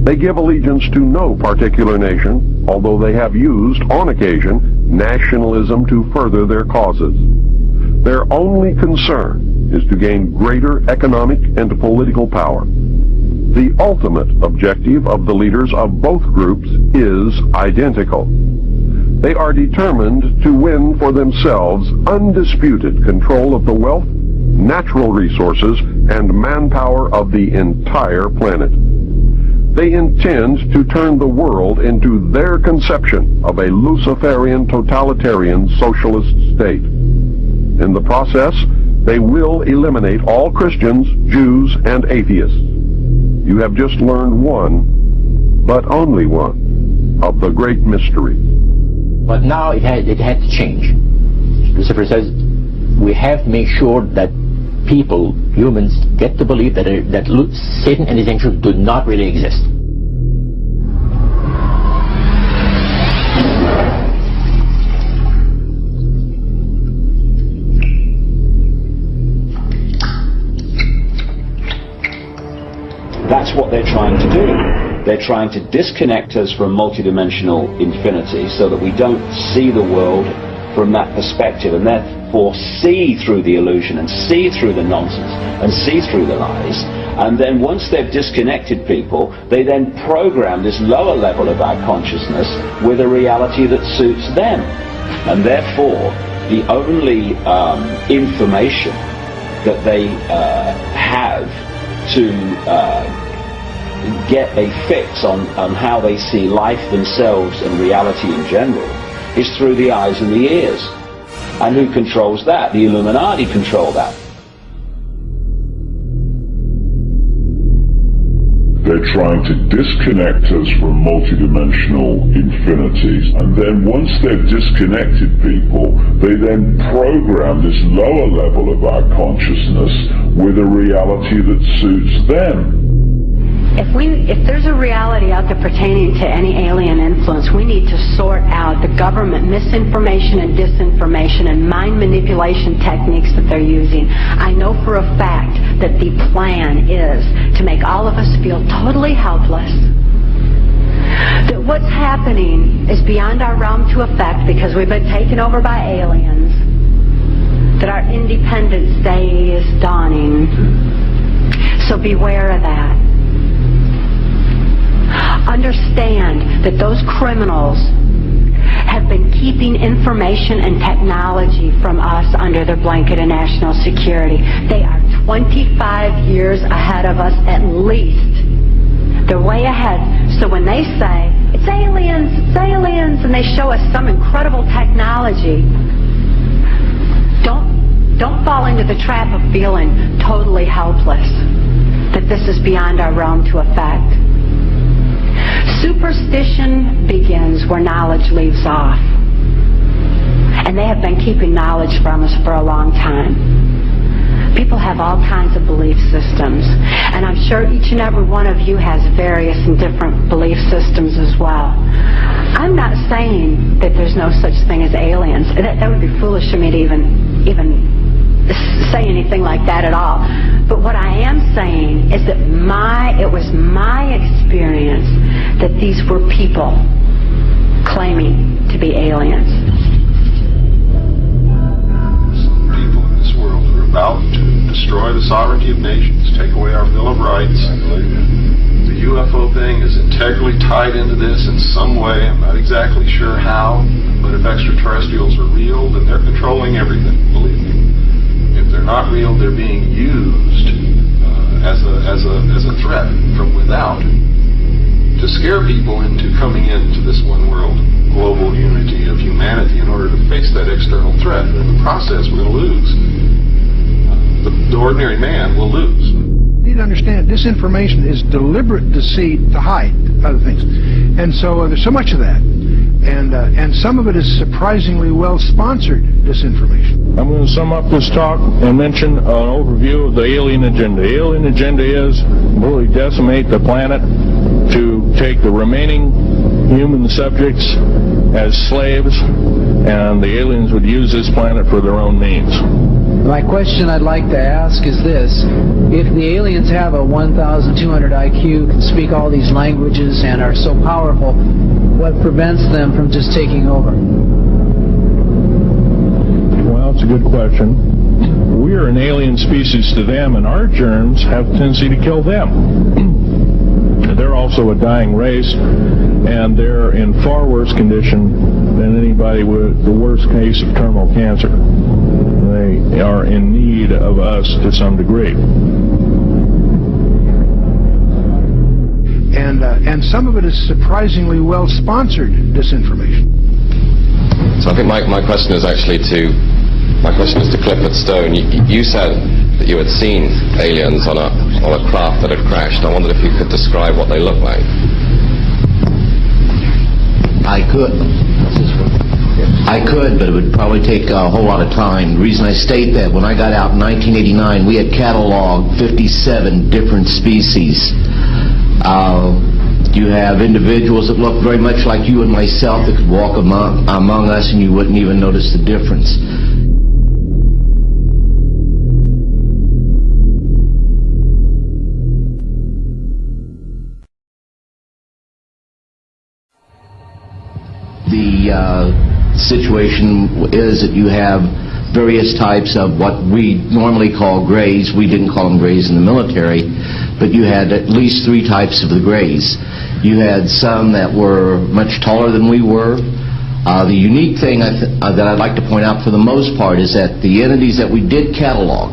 [SPEAKER 16] They give allegiance to no particular nation, although they have used, on occasion, nationalism to further their causes. Their only concern is to gain greater economic and political power. The ultimate objective of the leaders of both groups is identical. They are determined to win for themselves undisputed control of the wealth, natural resources, and manpower of the entire planet. They intend to turn the world into their conception of a Luciferian totalitarian socialist state. In the process, they will eliminate all Christians, Jews, and atheists. You have just learned one, but only one, of the great mysteries.
[SPEAKER 15] But now it had to change. Lucifer says we have to make sure that people, humans, get to believe that Satan and his angels do not really exist.
[SPEAKER 17] That's what they're trying to do. They're trying to disconnect us from multidimensional infinity so that we don't see the world from that perspective. And therefore see through the illusion and see through the nonsense and see through the lies. And then once they've disconnected people, they then program this lower level of our consciousness with a reality that suits them. And therefore, the only information that they have to get a fix on how they see life themselves and reality in general is through the eyes and the ears. And who controls that? The Illuminati control that.
[SPEAKER 16] They're trying to disconnect us from multidimensional infinities, and then once they've disconnected people, they then program this lower level of our consciousness with a reality that suits them.
[SPEAKER 23] If there's a reality out there pertaining to any alien influence, we need to sort out the government misinformation and disinformation and mind manipulation techniques that they're using. I know for a fact that the plan is to make all of us feel totally helpless. That what's happening is beyond our realm to affect because we've been taken over by aliens. That our Independence Day is dawning. So beware of that. Understand that those criminals have been keeping information and technology from us under their blanket of national security. They are 25 years ahead of us at least. They're way ahead. So when they say, it's aliens, and they show us some incredible technology, don't fall into the trap of feeling totally helpless, that this is beyond our realm to affect. Superstition begins where knowledge leaves off. And they have been keeping knowledge from us for a long time. People have all kinds of belief systems. And I'm sure each and every one of you has various and different belief systems as well. I'm not saying that there's no such thing as aliens. That would be foolish of me to even say anything like that at all. But what I am saying is that it was my experience that these were people claiming to be aliens.
[SPEAKER 2] Some people in this world are about to destroy the sovereignty of nations, take away our Bill of Rights. The UFO thing is integrally tied into this in some way. I'm not exactly sure how, but if extraterrestrials are real, then they're controlling everything, believe me. If they're not real, they're being used as a threat from without to scare people into coming into this one world global unity of humanity in order to face that external threat. And in the process, we're going to lose. The ordinary man will lose.
[SPEAKER 4] You need to understand, disinformation is deliberate deceit to hide other things. And so there's so much of that. And some of it is surprisingly well-sponsored disinformation.
[SPEAKER 8] I'm going to sum up this talk and mention an overview of the alien agenda. The alien agenda is really decimate the planet, to take the remaining human subjects as slaves, and the aliens would use this planet for their own means.
[SPEAKER 18] My question I'd like to ask is this: if the aliens have a 1,200 IQ, can speak all these languages, and are so powerful, what prevents them from just taking over?
[SPEAKER 8] Well, it's a good question. We are an alien species to them, and our germs have a tendency to kill them. They're also a dying race, and they're in far worse condition than anybody with the worst case of terminal cancer. They are in need of us to some degree.
[SPEAKER 4] And some of it is surprisingly well-sponsored disinformation.
[SPEAKER 20] So I think my question is actually to Clifford Stone. You said that you had seen aliens on a craft that had crashed. I wondered if you could describe what they looked like.
[SPEAKER 15] I could, but it would probably take a whole lot of time. The reason I state that, when I got out in 1989, we had cataloged 57 different species. You have individuals that look very much like you and myself that could walk among us and you wouldn't even notice the difference. The situation is that you have various types of what we normally call grays. We didn't call them grays in the military, but you had at least 3 types of the grays. You had some that were much taller than we were. The unique thing that I'd like to point out for the most part is that the entities that we did catalog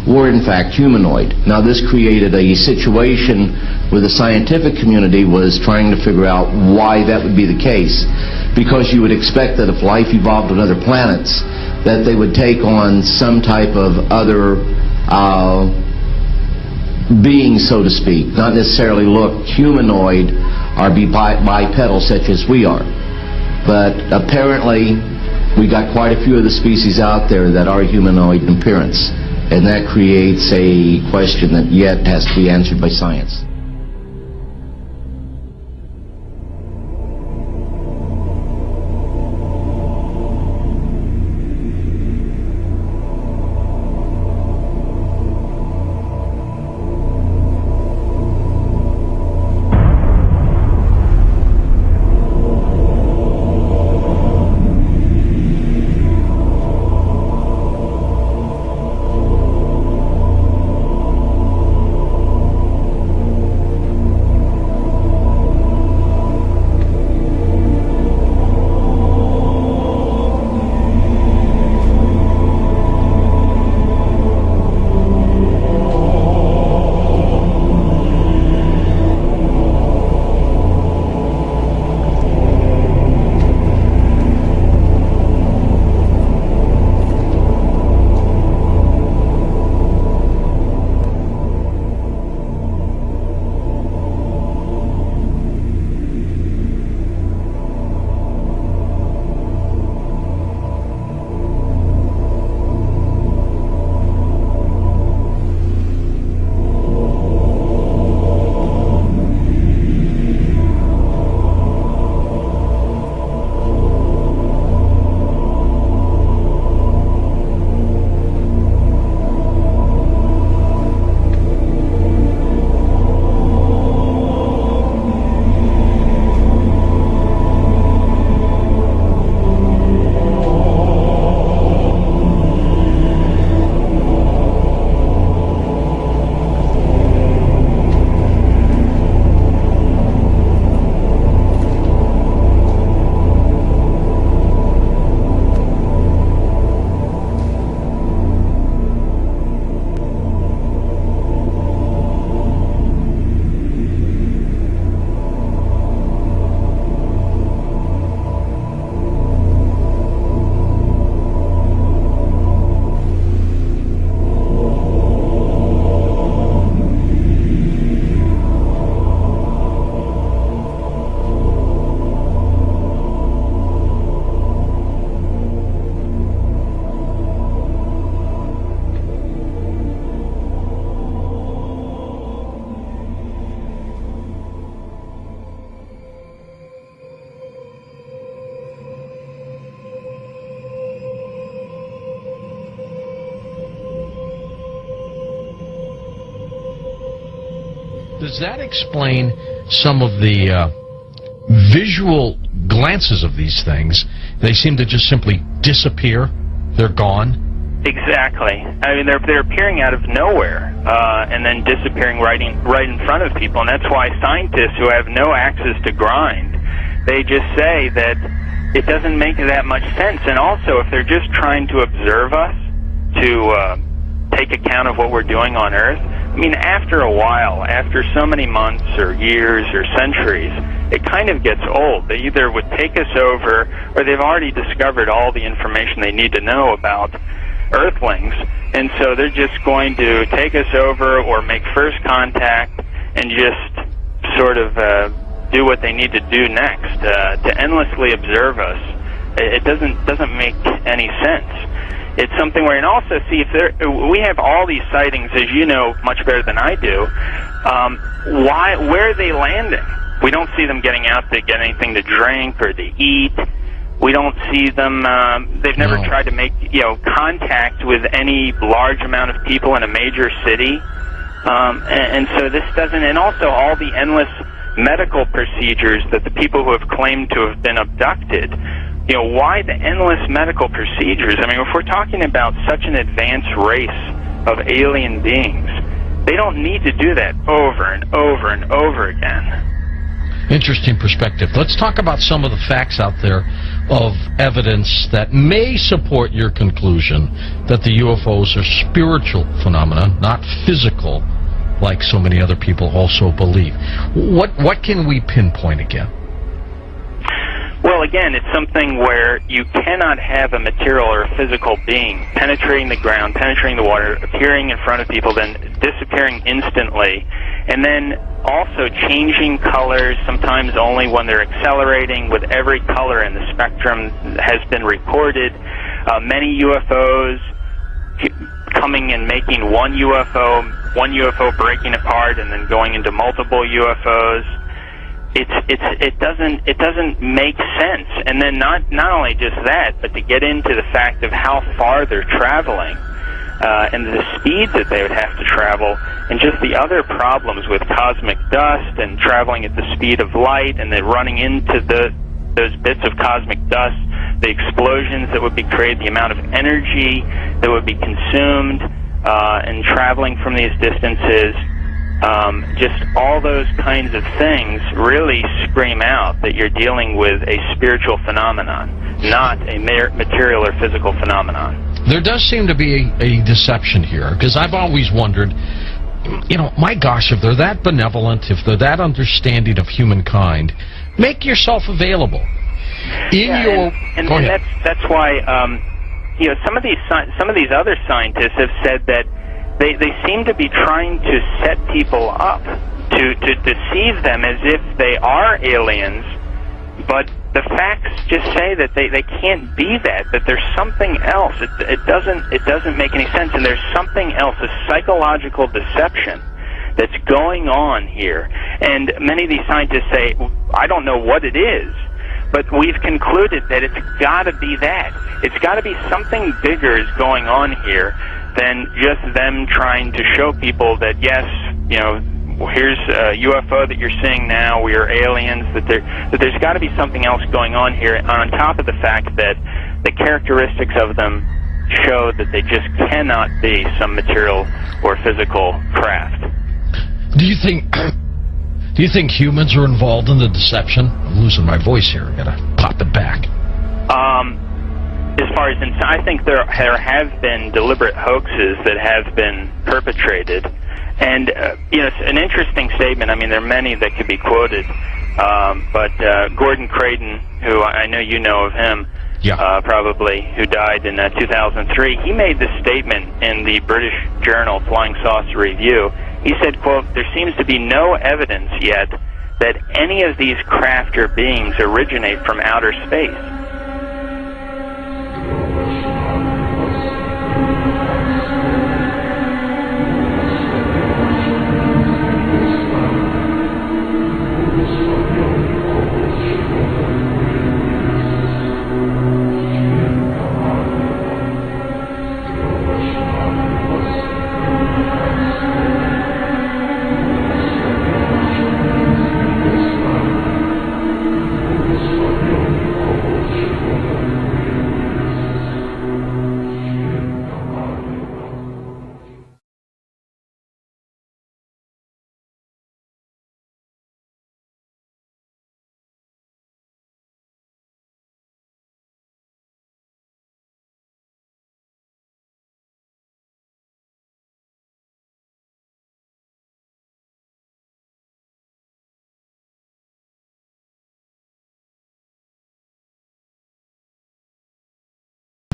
[SPEAKER 15] were in fact humanoid. Now this created a situation where the scientific community was trying to figure out why that would be the case, because you would expect that if life evolved on other planets, that they would take on some type of other being, so to speak, not necessarily look humanoid or be bipedal such as we are. But apparently we got quite a few of the species out there that are humanoid in appearance, and that creates a question that yet has to be answered by science.
[SPEAKER 1] Does that explain some of the visual glances of these things? They seem to just simply disappear. They're gone.
[SPEAKER 3] Exactly. I mean, they're appearing out of nowhere and then disappearing right in front of people, and that's why scientists who have no access to grind, they just say that it doesn't make that much sense. And also, if they're just trying to observe us, to take account of what we're doing on Earth, I mean, after a while, after so many months or years or centuries, it kind of gets old. They either would take us over, or they've already discovered all the information they need to know about Earthlings, and so they're just going to take us over or make first contact and just sort of do what they need to do next. To endlessly observe us, it doesn't make any sense. It's something where, and also see if we have all these sightings, as you know much better than I do. Where are they landing? We don't see them getting out to get anything to drink or to eat. We don't see them. They've never tried to make contact with any large amount of people in a major city, and so this doesn't. And also all the endless medical procedures that the people who have claimed to have been abducted why the endless medical procedures? I mean, if we're talking about such an advanced race of alien beings, they don't need to do that over and over and over again.
[SPEAKER 1] Interesting perspective. Let's talk about some of the facts out there of evidence that may support your conclusion that the UFOs are spiritual phenomena, not physical, like so many other people also believe. What can we pinpoint again?
[SPEAKER 3] Well, again, it's something where you cannot have a material or a physical being penetrating the ground, penetrating the water, appearing in front of people, then disappearing instantly, and then also changing colors, sometimes only when they're accelerating, with every color in the spectrum has been recorded. Many UFOs coming and making one UFO breaking apart and then going into multiple UFOs. It doesn't make sense. And then not only just that, but to get into the fact of how far they're traveling and the speeds that they would have to travel, and just the other problems with cosmic dust and traveling at the speed of light, and then running into those bits of cosmic dust, the explosions that would be created, the amount of energy that would be consumed in traveling from these distances. Just all those kinds of things really scream out that you're dealing with a spiritual phenomenon, not a material or physical phenomenon.
[SPEAKER 1] There does seem to be a deception here, because I've always wondered, my gosh, if they're that benevolent, if they're that understanding of humankind, make yourself available.
[SPEAKER 3] That's why some of these other scientists have said that they seem to be trying to set people up to deceive them as if they are aliens, but the facts just say that they can't be that there's something else. It doesn't make any sense, and there's something else, a psychological deception that's going on here. And many of these scientists say, I don't know what it is, but we've concluded that it's got to be that. It's got to be something bigger is going on here than just them trying to show people that, yes, here's a UFO that you're seeing now, we are aliens, that there's got to be something else going on here, on top of the fact that the characteristics of them show that they just cannot be some material or physical craft.
[SPEAKER 1] Do you think humans are involved in the deception? I'm losing my voice here. I gotta pop it back. As far as I think there have been deliberate hoaxes that have been perpetrated, and it's an interesting statement. I mean, there are many that could be quoted, but Gordon Creighton, who I know you know of him, probably, who died in 2003, he made this statement in the British journal Flying Saucer Review. He said, quote, "There seems to be no evidence yet that any of these craft or beings originate from outer space."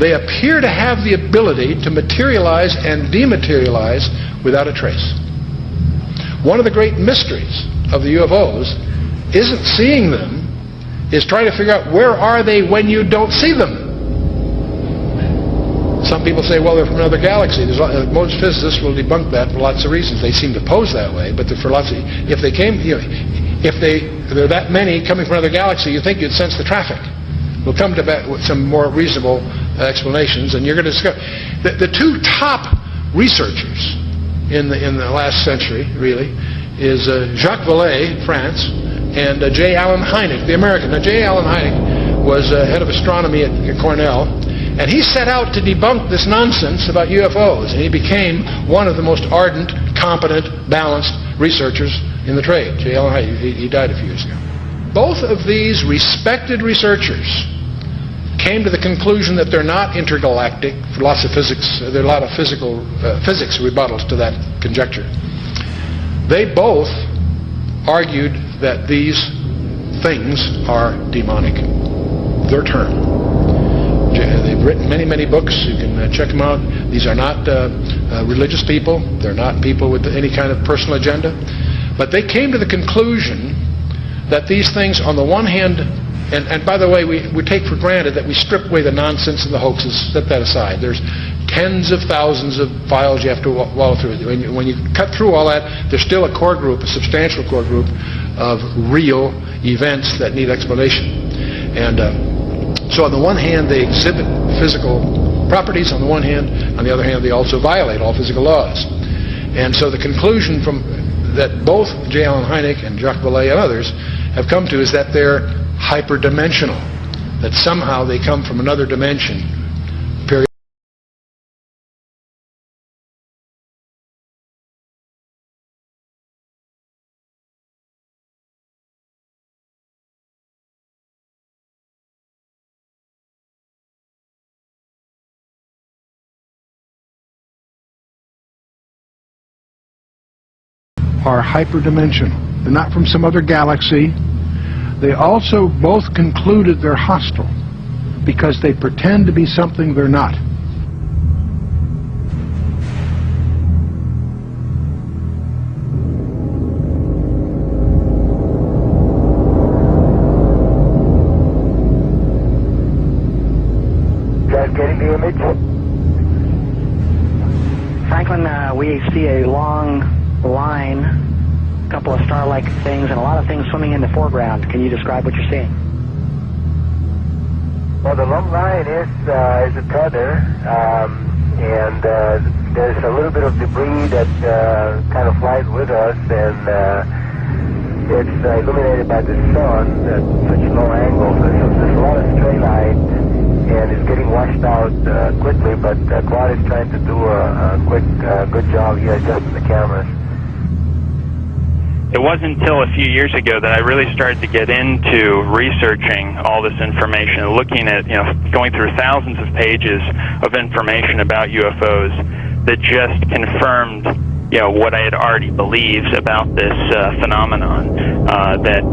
[SPEAKER 4] They appear to have the ability to materialize and dematerialize without a trace. One of the great mysteries of the UFOs isn't seeing them, is trying to figure out where are they when you don't see them. Some people say, well, they're from another galaxy. Most physicists will debunk that for lots of reasons. They seem to pose that way, but for lots of, if they came, if there are that many coming from another galaxy, you think you'd sense the traffic. We'll come to that with some more reasonable explanations, and you're going to discover the two top researchers in the last century, really, is Jacques Vallée, France, and J. Allen Hynek, the American. Now, J. Allen Hynek was head of astronomy at Cornell, and he set out to debunk this nonsense about UFOs, and he became one of the most ardent, competent, balanced researchers in the trade. J. Allen Hynek, he died a few years ago. Both of these respected researchers came to the conclusion that they're not intergalactic. For lots of physics, there are a lot of physics rebuttals to that conjecture. They both argued that these things are demonic. Their term. They've written many, many books. You can check them out. These are not religious people. They're not people with any kind of personal agenda. But they came to the conclusion that these things, on the one hand, and by the way, we take for granted that we strip away the nonsense and the hoaxes, set that aside. There's tens of thousands of files you have to wallow through. When you cut through all that, there's still a core group, a substantial core group of real events that need explanation. And so on the one hand, they exhibit physical properties on the one hand. On the other hand, they also violate all physical laws. And so the conclusion that both J. Allen Hynek and Jacques Vallée and others have come to is that they're hyperdimensional, that somehow they come from another dimension. Period. Are hyperdimensional. They're not from some other galaxy. They also both concluded they're hostile because they pretend to be something they're not.
[SPEAKER 5] You guys getting the image?
[SPEAKER 7] Franklin, we see a long line, a couple of star-like things, and a lot of things swimming in the foreground. Can you describe what you're seeing?
[SPEAKER 5] Well, the long line is a tether, and there's a little bit of debris that kind of flies with us, and it's illuminated by the sun at such low angles. So there's a lot of stray light, and it's getting washed out quickly, but Claude is trying to do a quick, good job here adjusting the cameras.
[SPEAKER 1] It wasn't until a few years ago that I really started to get into researching all this information, looking at, going through thousands of pages of information about UFOs that just confirmed, what I had already believed about this phenomenon. That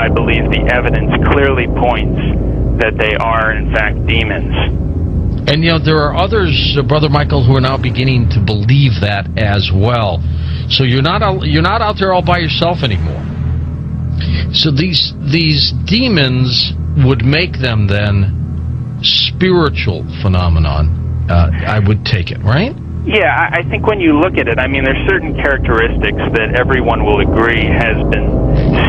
[SPEAKER 1] I believe the evidence clearly points that they are, in fact, demons.
[SPEAKER 3] And, there are others, Brother Michael, who are now beginning to believe that as well. So you're not out there all by yourself anymore. So these demons would make them then spiritual phenomenon. I would take it, right?
[SPEAKER 1] Yeah, I think when you look at it, there's certain characteristics that everyone will agree has been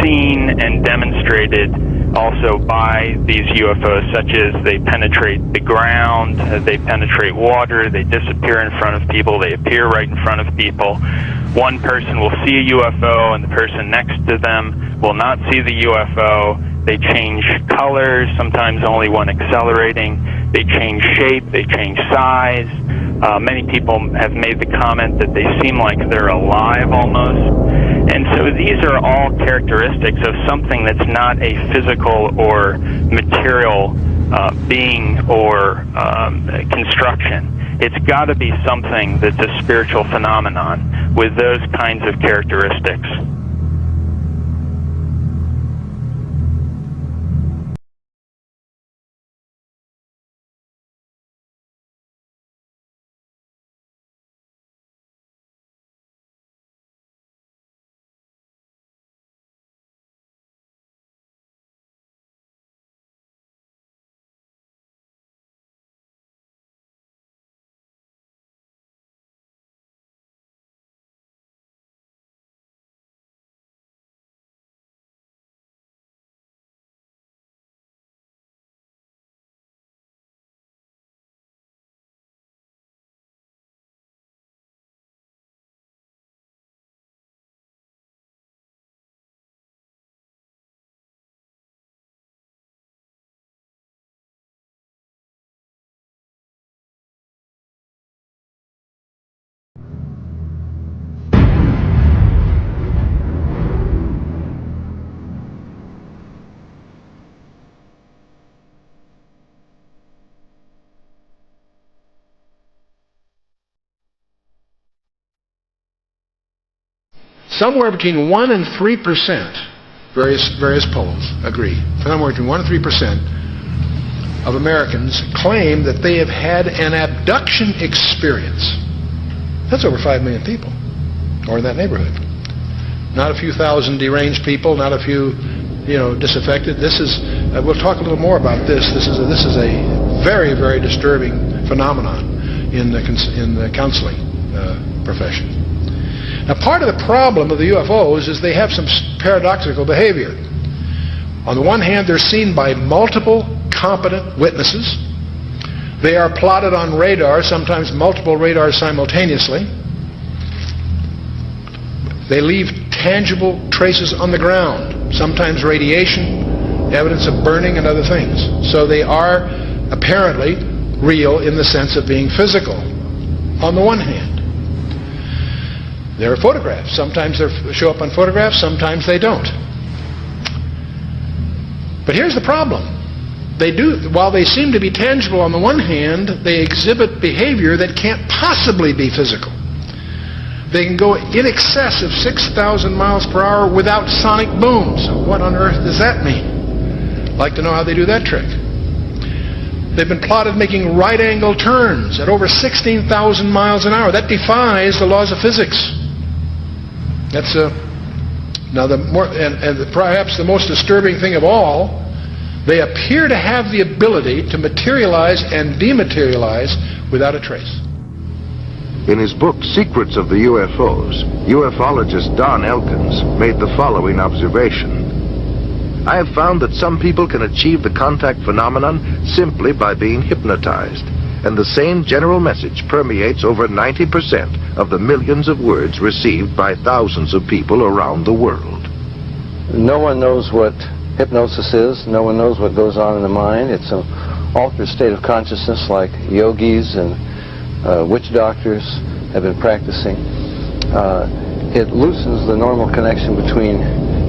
[SPEAKER 1] seen and demonstrated also by these UFOs, such as they penetrate the ground, they penetrate water, they disappear in front of people, they appear right in front of people. One person will see a UFO and the person next to them will not see the UFO. They change colors, sometimes only one accelerating. They change shape, they change size. Many people have made the comment that they seem like they're alive almost. And so these are all characteristics of something that's not a physical or material being or construction. It's got to be something that's a spiritual phenomenon with those kinds of characteristics.
[SPEAKER 4] somewhere between 1 and 3%, various polls agree, somewhere between 1 and 3% of Americans claim that they have had an abduction experience. That's over 5 million people, or in that neighborhood. Not a few thousand deranged people, not a few, disaffected. This is, we'll talk a little more about this. This is a very, very disturbing phenomenon in the counseling profession. Now, part of the problem of the UFOs is they have some paradoxical behavior. On the one hand, they're seen by multiple competent witnesses. They are plotted on radar, sometimes multiple radars simultaneously. They leave tangible traces on the ground, sometimes radiation, evidence of burning and other things. So they are apparently real in the sense of being physical, on the one hand. There are photographs. Sometimes they show up on photographs, sometimes they don't. But here's the problem. While they seem to be tangible on the one hand, they exhibit behavior that can't possibly be physical. They can go in excess of 6,000 miles per hour without sonic booms. What on earth does that mean? I'd like to know how they do that trick. They've been plotted making right-angle turns at over 16,000 miles an hour. That defies the laws of physics. That's now perhaps the most disturbing thing of all. They appear to have the ability to materialize and dematerialize without a trace.
[SPEAKER 19] In his book, Secrets of the UFOs, ufologist Don Elkins made the following observation. I have found that some people can achieve the contact phenomenon simply by being hypnotized, and the same general message permeates over 90% of the millions of words received by thousands of people around the world.
[SPEAKER 12] No one knows what hypnosis is. No one knows what goes on in the mind. It's an altered state of consciousness like yogis and witch doctors have been practicing. It loosens the normal connection between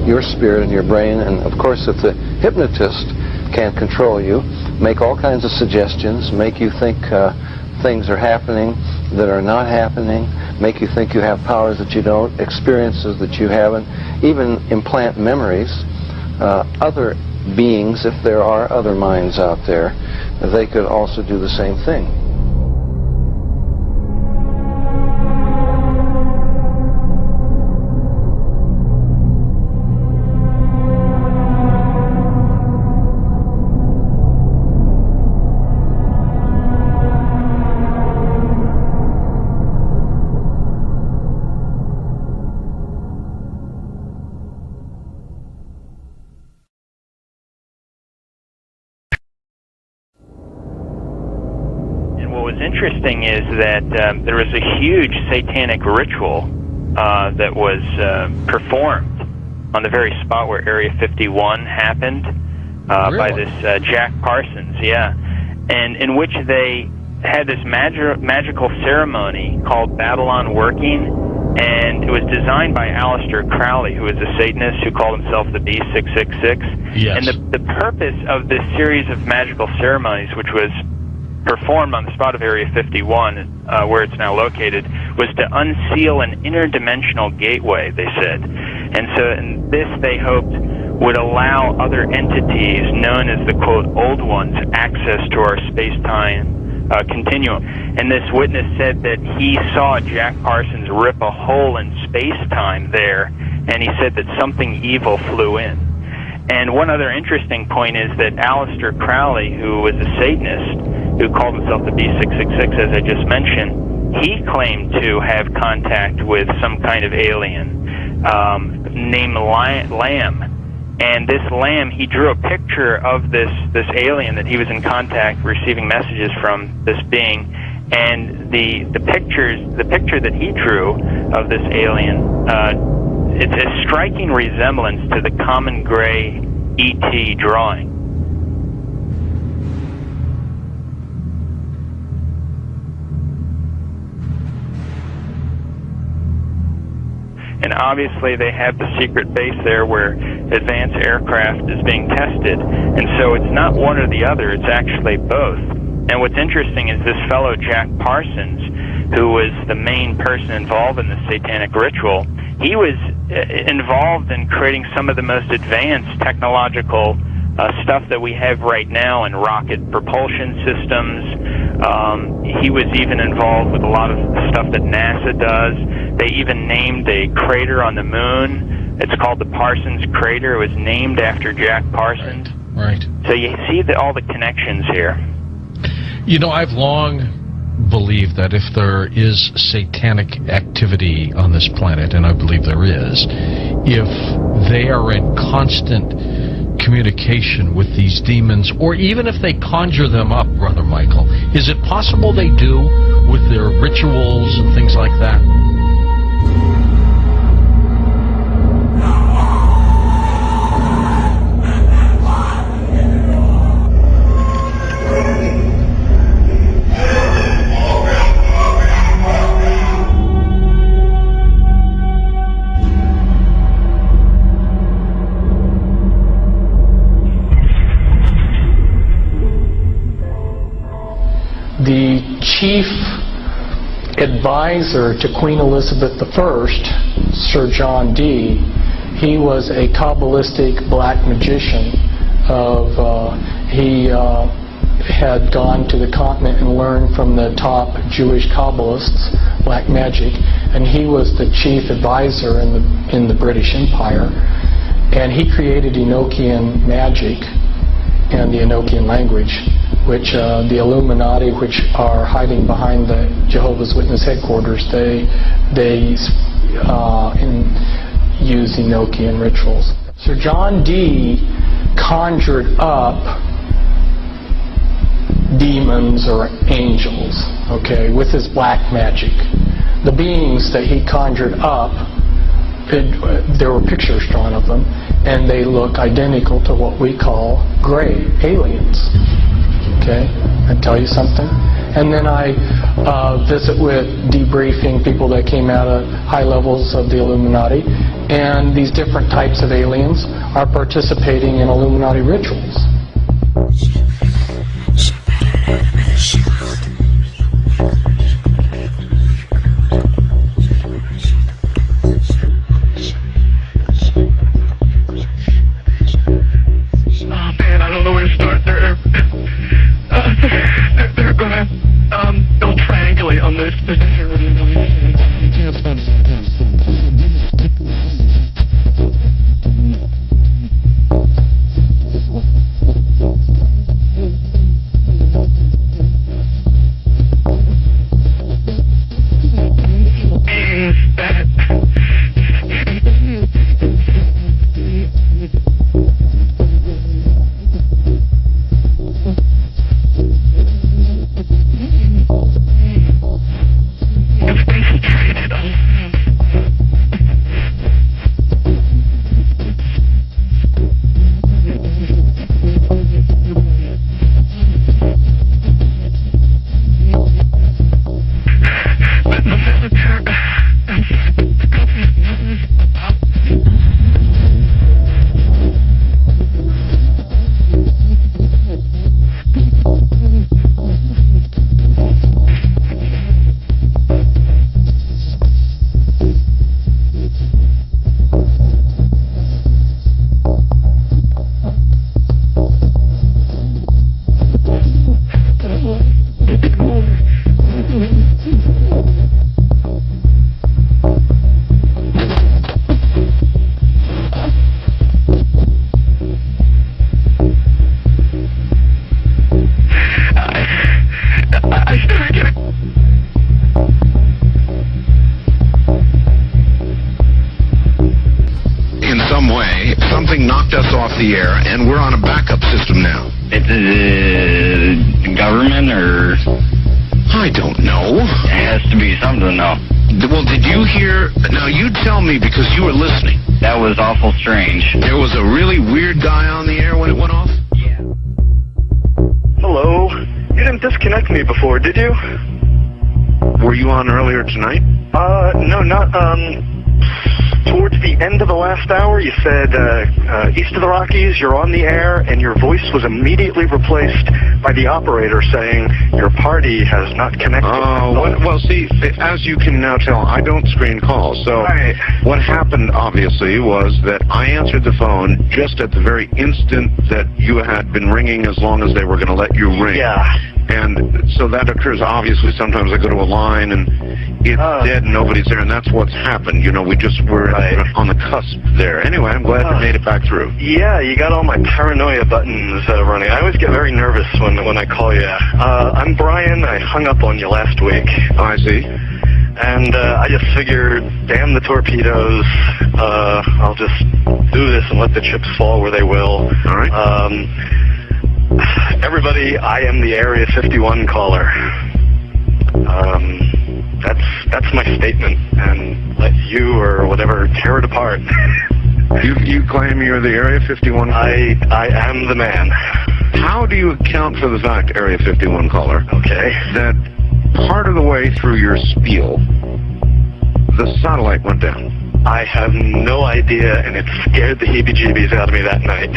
[SPEAKER 12] your spirit and your brain, and of course if the hypnotist can't control you, make all kinds of suggestions, make you think things are happening that are not happening, make you think you have powers that you don't, experiences that you haven't, even implant memories. Other beings, if there are other minds out there, they could also do the same thing.
[SPEAKER 1] Interesting is that there was a huge satanic ritual that was performed on the very spot where Area 51 happened by this Jack Parsons, and in which they had this magical ceremony called Babylon Working, and it was designed by Aleister Crowley, who was a Satanist who called himself the B666.
[SPEAKER 3] Yes.
[SPEAKER 1] And the purpose of this series of magical ceremonies, which was performed on the spot of Area 51, where it's now located, was to unseal an interdimensional gateway, they said. And so in this, they hoped, would allow other entities, known as the, quote, old ones, access to our space-time continuum. And this witness said that he saw Jack Parsons rip a hole in space-time there, and he said that something evil flew in. And one other interesting point is that Aleister Crowley, who was a Satanist, who called himself the B666, as I just mentioned, he claimed to have contact with some kind of alien named Lamb. And this Lamb, he drew a picture of this alien that he was in contact, receiving messages from this being. And the picture that he drew of this alien, it's a striking resemblance to the common gray ET drawing. And obviously they have the secret base there where advanced aircraft is being tested. And so it's not one or the other, it's actually both. And what's interesting is this fellow Jack Parsons, who was the main person involved in the satanic ritual, he was involved in creating some of the most advanced technological stuff that we have right now in rocket propulsion systems. He was even involved with a lot of stuff that NASA does. They even named a crater on the moon. It's called the Parsons Crater. It was named after Jack Parsons.
[SPEAKER 6] Right.
[SPEAKER 1] So you see all the connections here.
[SPEAKER 6] You know, I've long believed that if there is satanic activity on this planet, and I believe there is, if they are in constant communication with these demons, or even if they conjure them up, Brother Michael, is it possible they do with their rituals and things like that? The chief advisor to Queen Elizabeth I, Sir John Dee, he was a Kabbalistic black magician. He had gone to the continent and learned from the top Jewish Kabbalists black magic, and he was the chief advisor in the British Empire. And he created Enochian magic and the Enochian language, which the Illuminati, which are hiding behind the Jehovah's Witness headquarters, they use Enochian rituals. Sir John Dee conjured up demons or angels, okay, with his black magic. The beings that he conjured up, there were pictures drawn of them, and they look identical to what we call gray aliens. Okay, I tell you something. And then I visit with debriefing people that came out of high levels of the Illuminati, and these different types of aliens are participating in Illuminati rituals.
[SPEAKER 3] They'll triangulate on this.
[SPEAKER 19] The air, and we're on a backup system now.
[SPEAKER 3] It's the government, or
[SPEAKER 19] I don't know.
[SPEAKER 3] It has to be something, though.
[SPEAKER 19] Well, did you hear? Now you tell me, because you were listening.
[SPEAKER 3] That was awful strange.
[SPEAKER 19] There was a really weird guy on the air when it went off.
[SPEAKER 3] Yeah.
[SPEAKER 21] Hello. You didn't disconnect me before, did you?
[SPEAKER 19] Were you on earlier tonight?
[SPEAKER 21] No, not towards the the end of the last hour, you said, east of the Rockies, you're on the air, and your voice was immediately replaced by the operator saying, your party has not connected.
[SPEAKER 16] Well, see, as you can now tell, I don't screen calls. So what happened, obviously, was that I answered the phone just at the very instant that you had been ringing, as long as they were going to let you ring.
[SPEAKER 21] Yeah.
[SPEAKER 16] And so that occurs, obviously. Sometimes I go to a line and it's dead and nobody's there, and that's what's happened. You know, we just were on the cusp there. Anyway, I'm glad you made it back through.
[SPEAKER 21] Yeah, you got all my paranoia buttons running. I always get very nervous when I call you. I'm Brian. I hung up on you last week.
[SPEAKER 16] Oh, I see.
[SPEAKER 21] And I just figured, damn the torpedoes. I'll just do this and let the chips fall where they will.
[SPEAKER 16] All right.
[SPEAKER 21] Everybody, I am the Area 51 caller. That's my statement, and let you or whatever tear it apart.
[SPEAKER 16] You claim you're the Area 51 caller?
[SPEAKER 21] I am the man.
[SPEAKER 16] How do you account for the fact, Area 51 caller,
[SPEAKER 21] okay,
[SPEAKER 16] that part of the way through your spiel, the satellite went down?
[SPEAKER 21] I have no idea, and it scared the heebie-jeebies out of me that night.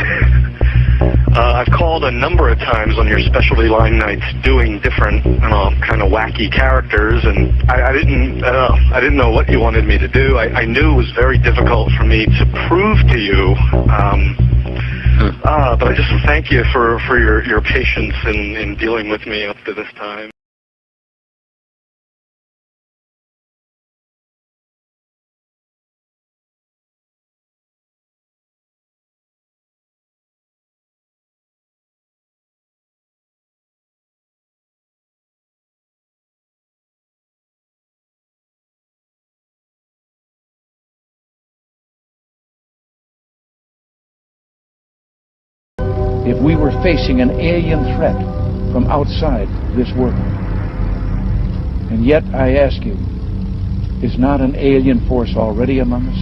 [SPEAKER 21] I've called a number of times on your specialty line nights doing different, kind of wacky characters, and I didn't know what you wanted me to do. I knew it was very difficult for me to prove to you, but I just thank you for your patience in dealing with me up to this time.
[SPEAKER 9] If we were facing an alien threat from outside this world. And yet, I ask you, is not an alien force already among us?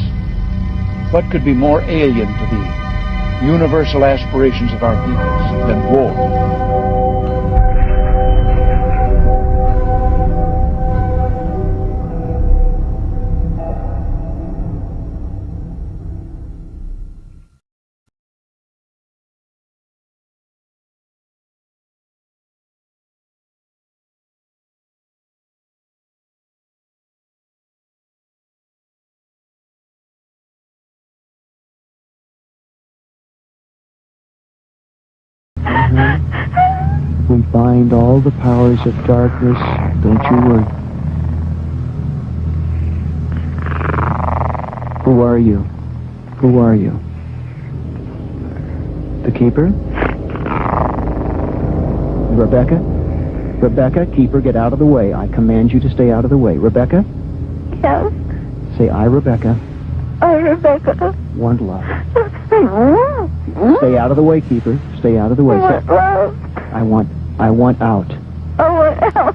[SPEAKER 9] What could be more alien to the universal aspirations of our peoples than war?
[SPEAKER 10] We bind all the powers of darkness, don't you worry. Who are you? Who are you? The Keeper? Rebecca? Rebecca, Keeper, get out of the way. I command you to stay out of the way. Rebecca?
[SPEAKER 22] Yes?
[SPEAKER 10] Say, I, Rebecca.
[SPEAKER 22] I, Rebecca.
[SPEAKER 10] Want love. Stay out of the way, Keeper. Stay out of the way.
[SPEAKER 22] I want love.
[SPEAKER 10] I want out.
[SPEAKER 22] I want out.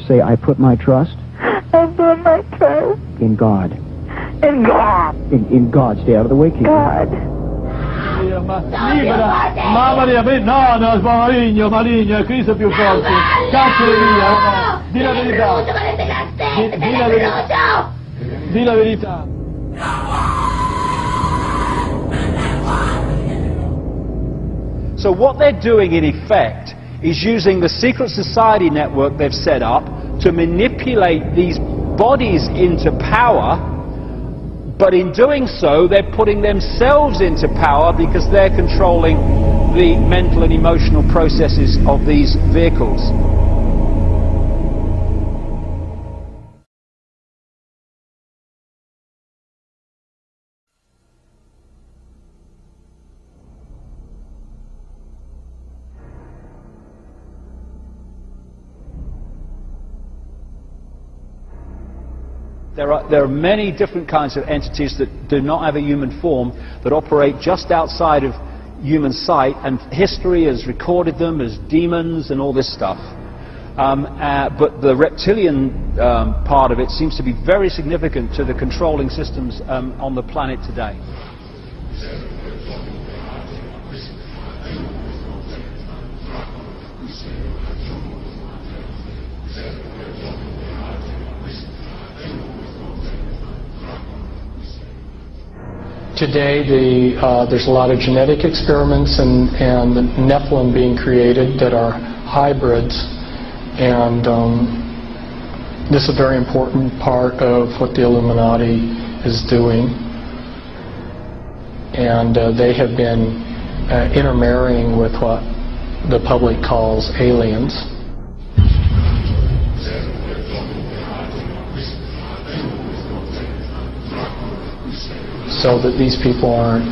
[SPEAKER 10] Say, I put my trust.
[SPEAKER 22] I put my trust.
[SPEAKER 10] In God.
[SPEAKER 22] In God.
[SPEAKER 10] In God. Stay out of the way, Keeper.
[SPEAKER 22] God.
[SPEAKER 14] Libera, mamma mia, no, maligno, è Cristo più forte. Caccialo via, di la verità. Di la verità.
[SPEAKER 24] So what they're doing in effect is using the secret society network they've set up to manipulate these bodies into power, but in doing so they're putting themselves into power because they're controlling the mental and emotional processes of these vehicles. There are many different kinds of entities that do not have a human form, that operate just outside of human sight, and history has recorded them as demons and all this stuff. But the reptilian part of it seems to be very significant to the controlling systems on the planet today.
[SPEAKER 6] Today, there's a lot of genetic experiments and the Nephilim being created that are hybrids, and this is a very important part of what the Illuminati is doing. And they have been intermarrying with what the public calls aliens. So that these people aren't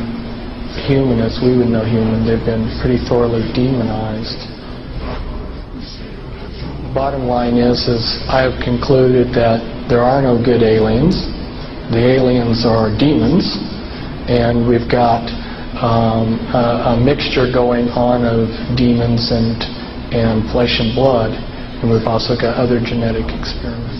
[SPEAKER 6] human as we would know human. They've been pretty thoroughly demonized. Bottom line is I have concluded that there are no good aliens. The aliens are demons, and we've got a mixture going on of demons and flesh and blood, and we've also got other genetic experiments.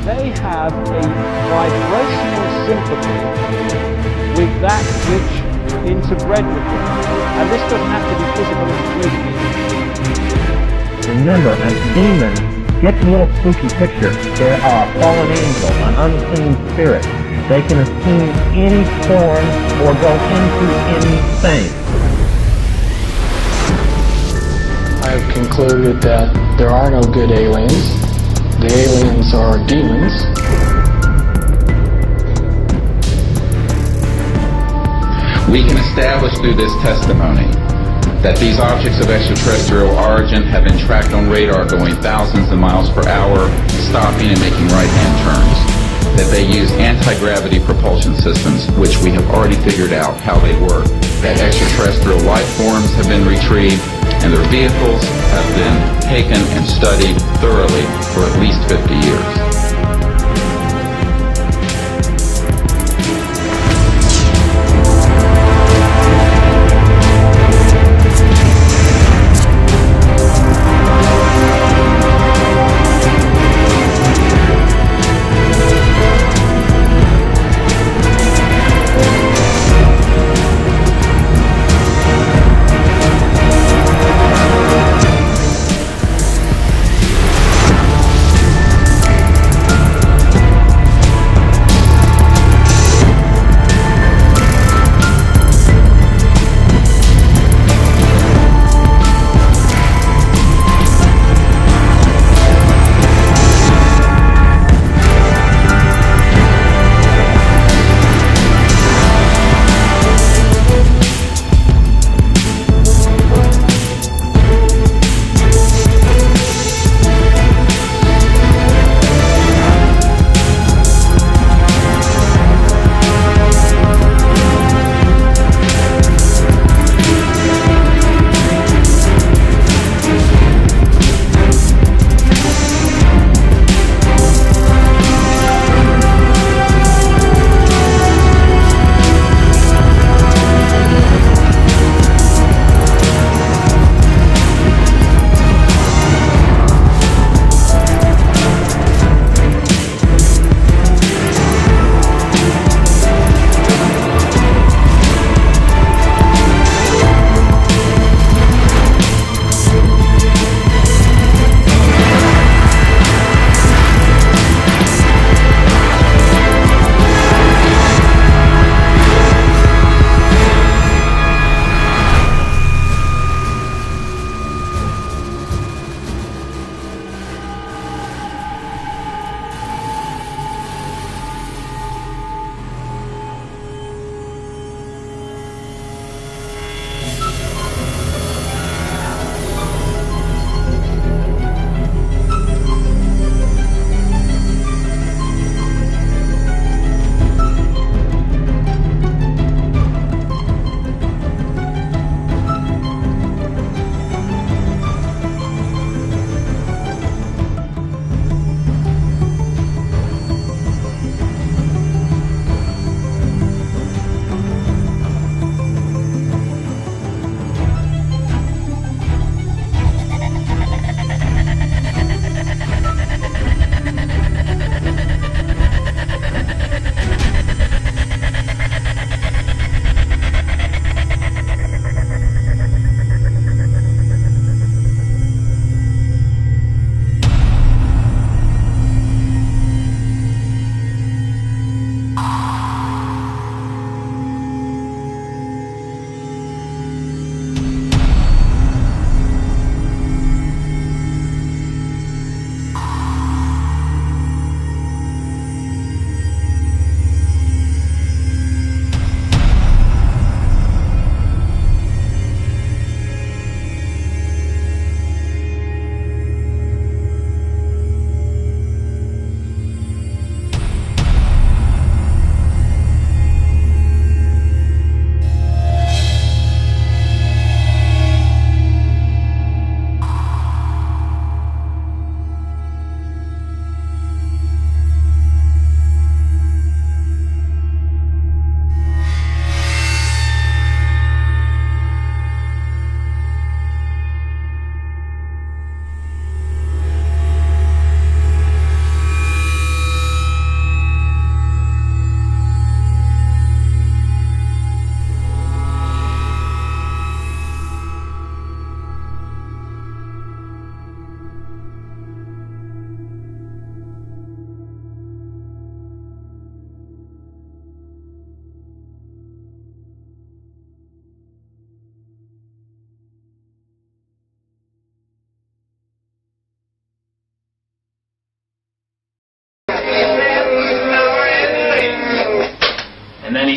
[SPEAKER 24] They have a vibrational sympathy with that which interbred with them. And this doesn't have to be physical and
[SPEAKER 10] Remember, a demon gets a little spooky picture. There are a fallen angel, an unclean spirit. They can assume any form or go into anything.
[SPEAKER 6] I have concluded that there are no good aliens. The aliens are demons.
[SPEAKER 11] We can establish through this testimony that these objects of extraterrestrial origin have been tracked on radar going thousands of miles per hour, stopping and making right-hand turns. That they use anti-gravity propulsion systems, which we have already figured out how they work. That extraterrestrial life forms have been retrieved, and their vehicles have been taken and studied thoroughly for at least 50 years.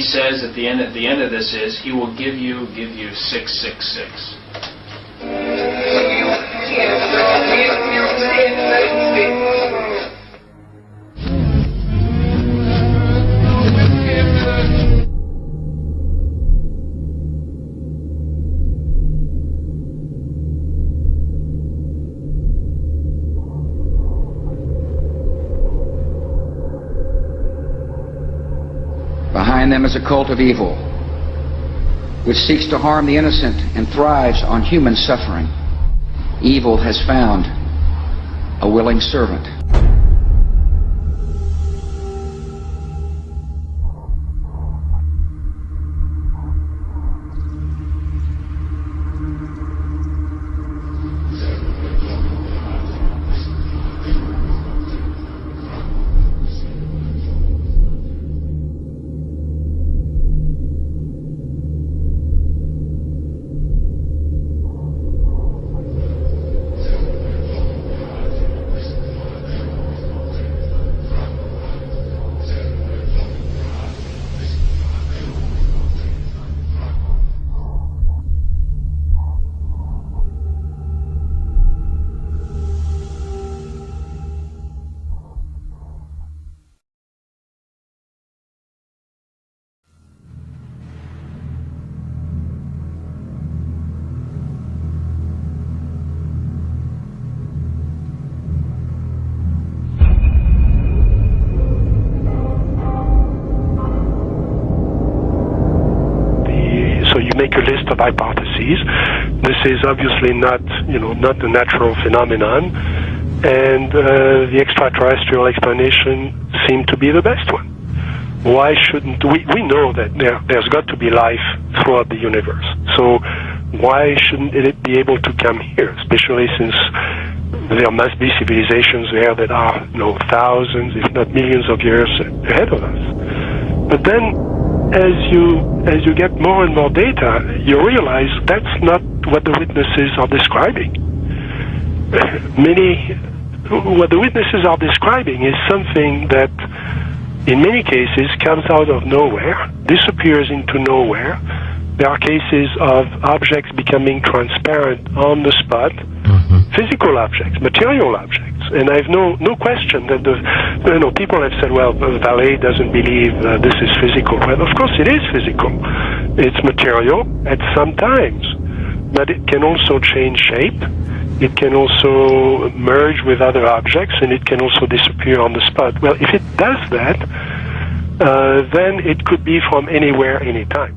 [SPEAKER 6] says at the end of this is, He will give you 666.
[SPEAKER 2] Behind them is a cult of evil, which seeks to harm the innocent and thrives on human suffering. Evil has found a willing servant.
[SPEAKER 13] Make a list of hypotheses. This is obviously not a natural phenomenon, and the extraterrestrial explanation seemed to be the best one. Why shouldn't we know that there's got to be life throughout the universe? So why shouldn't it be able to come here? Especially since there must be civilizations there that are thousands, if not millions of years ahead of us. But then, as you get more and more data, you realize that's not what the witnesses are describing. What the witnesses are describing is something that, in many cases, comes out of nowhere, disappears into nowhere. There are cases of objects becoming transparent on the spot, physical objects, material objects. And I have no question that people have said, well, Vallée doesn't believe this is physical. Well, of course it is physical. It's material at some times, but it can also change shape. It can also merge with other objects, and it can also disappear on the spot. Well, if it does that, then it could be from anywhere, anytime.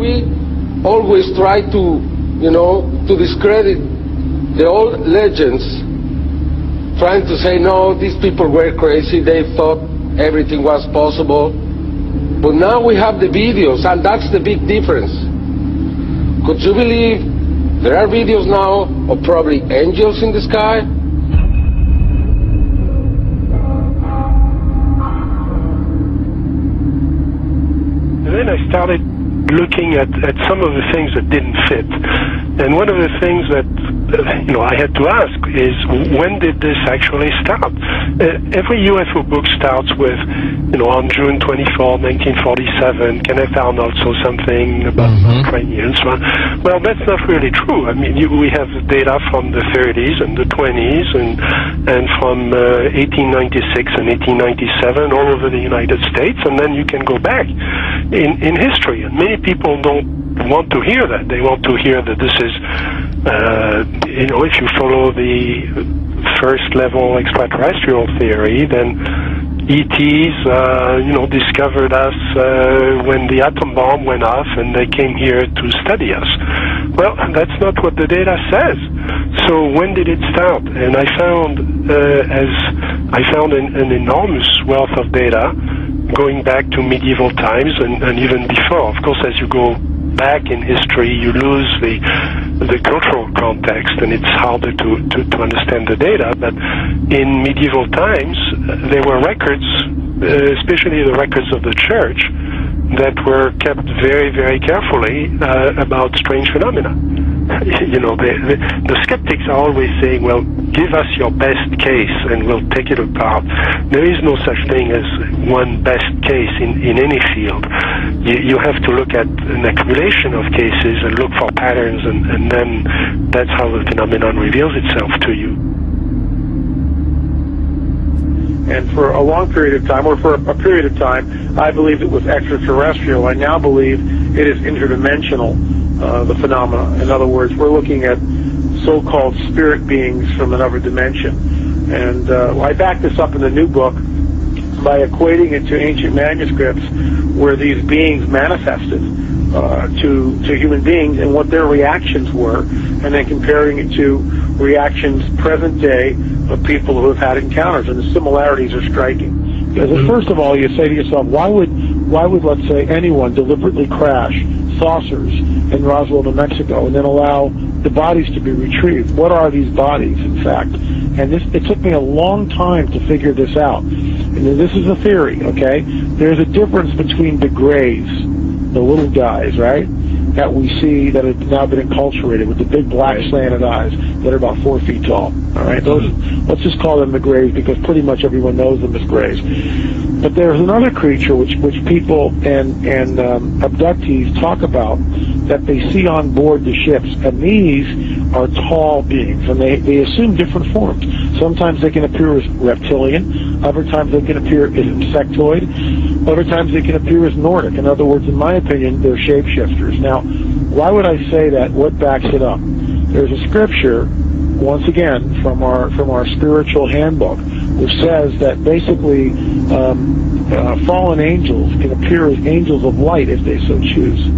[SPEAKER 17] We always try to discredit the old legends, trying to say, no, these people were crazy, they thought everything was possible. But now we have the videos, and that's the big difference. Could you believe there are videos now of probably angels in the sky?
[SPEAKER 13] And then I started looking at some of the things that didn't fit. And one of the things that I had to ask is, when did this actually start? Every UFO book starts with, on June 24, 1947, Kenneth Arnold saw something about Ukrainians. Well, that's not really true. I mean, we have data from the 30s and the 20s and from 1896 and 1897 all over the United States, and then you can go back in history. And many people don't want to hear that. They want to hear that this is, if you follow the first level extraterrestrial theory, then ETs, discovered us when the atom bomb went off and they came here to study us. Well, that's not what the data says. So when did it start? And I found an enormous wealth of data going back to medieval times and even before. Of course, as you go back in history, you lose the cultural context, and it's harder to understand the data. But in medieval times, there were records, especially the records of the church, that were kept very, very carefully about strange phenomena. You know, the skeptics are always saying, well, give us your best case and we'll take it apart. There is no such thing as one best case in any field. You have to look at an accumulation of cases and look for patterns, and then that's how the phenomenon reveals itself to you.
[SPEAKER 8] And for a long period of time, or for a period of time, I believed it was extraterrestrial. I now believe it is interdimensional, the phenomena. In other words, we're looking at so-called spirit beings from another dimension. And I back this up in the new book by equating it to ancient manuscripts where these beings manifested to human beings and what their reactions were, and then comparing it to reactions present day of people who have had encounters, and the similarities are striking.
[SPEAKER 9] Because first of all, you say to yourself, why would let's say anyone deliberately crash saucers in Roswell, New Mexico, and then allow the bodies to be retrieved? What are these bodies, in fact? And it took me a long time to figure this out. And this is a theory, okay? There's a difference between the grays, the little guys, right, that we see that have now been enculturated with the big black slanted eyes that are about 4 feet tall. All right, those, let's just call them the grays because pretty much everyone knows them as grays. But there's another creature which people and abductees talk about that they see on board the ships, and these are tall beings, and they assume different forms. Sometimes they can appear as reptilian, other times they can appear as insectoid, other times they can appear as Nordic. In other words, in my opinion, they're shapeshifters. Now, why would I say that? What backs it up? There's a scripture, once again, from our spiritual handbook, which says that basically fallen angels can appear as angels of light if they so choose.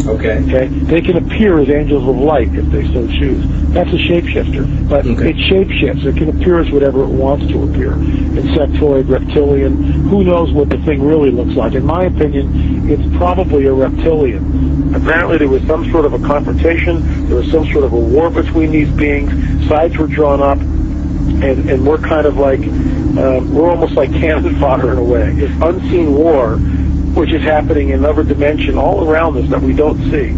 [SPEAKER 9] Okay. They can appear as angels of light if they so choose. That's a shapeshifter, but it shapeshifts. It can appear as whatever it wants to appear. Insectoid, reptilian, who knows what the thing really looks like. In my opinion, it's probably a reptilian. Apparently there was some sort of a confrontation, there was some sort of a war between these beings, sides were drawn up, and we're kind of like, we're almost like cannon fodder in a way. It's unseen war, which is happening in another dimension all around us that we don't see.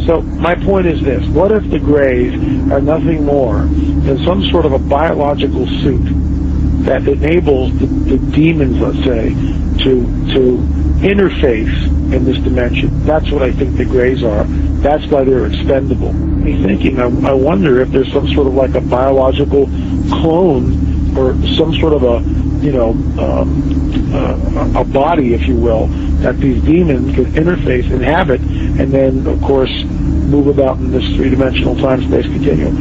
[SPEAKER 9] So my point is this: what if the Greys are nothing more than some sort of a biological suit that enables the demons, let's say, to interface in this dimension? That's what I think the Greys are. That's why they're expendable. Me thinking, I wonder if there's some sort of like a biological clone or some sort of a, you know, a body, if you will, that these demons could interface, inhabit, and then, of course, move about in this three-dimensional time-space continuum.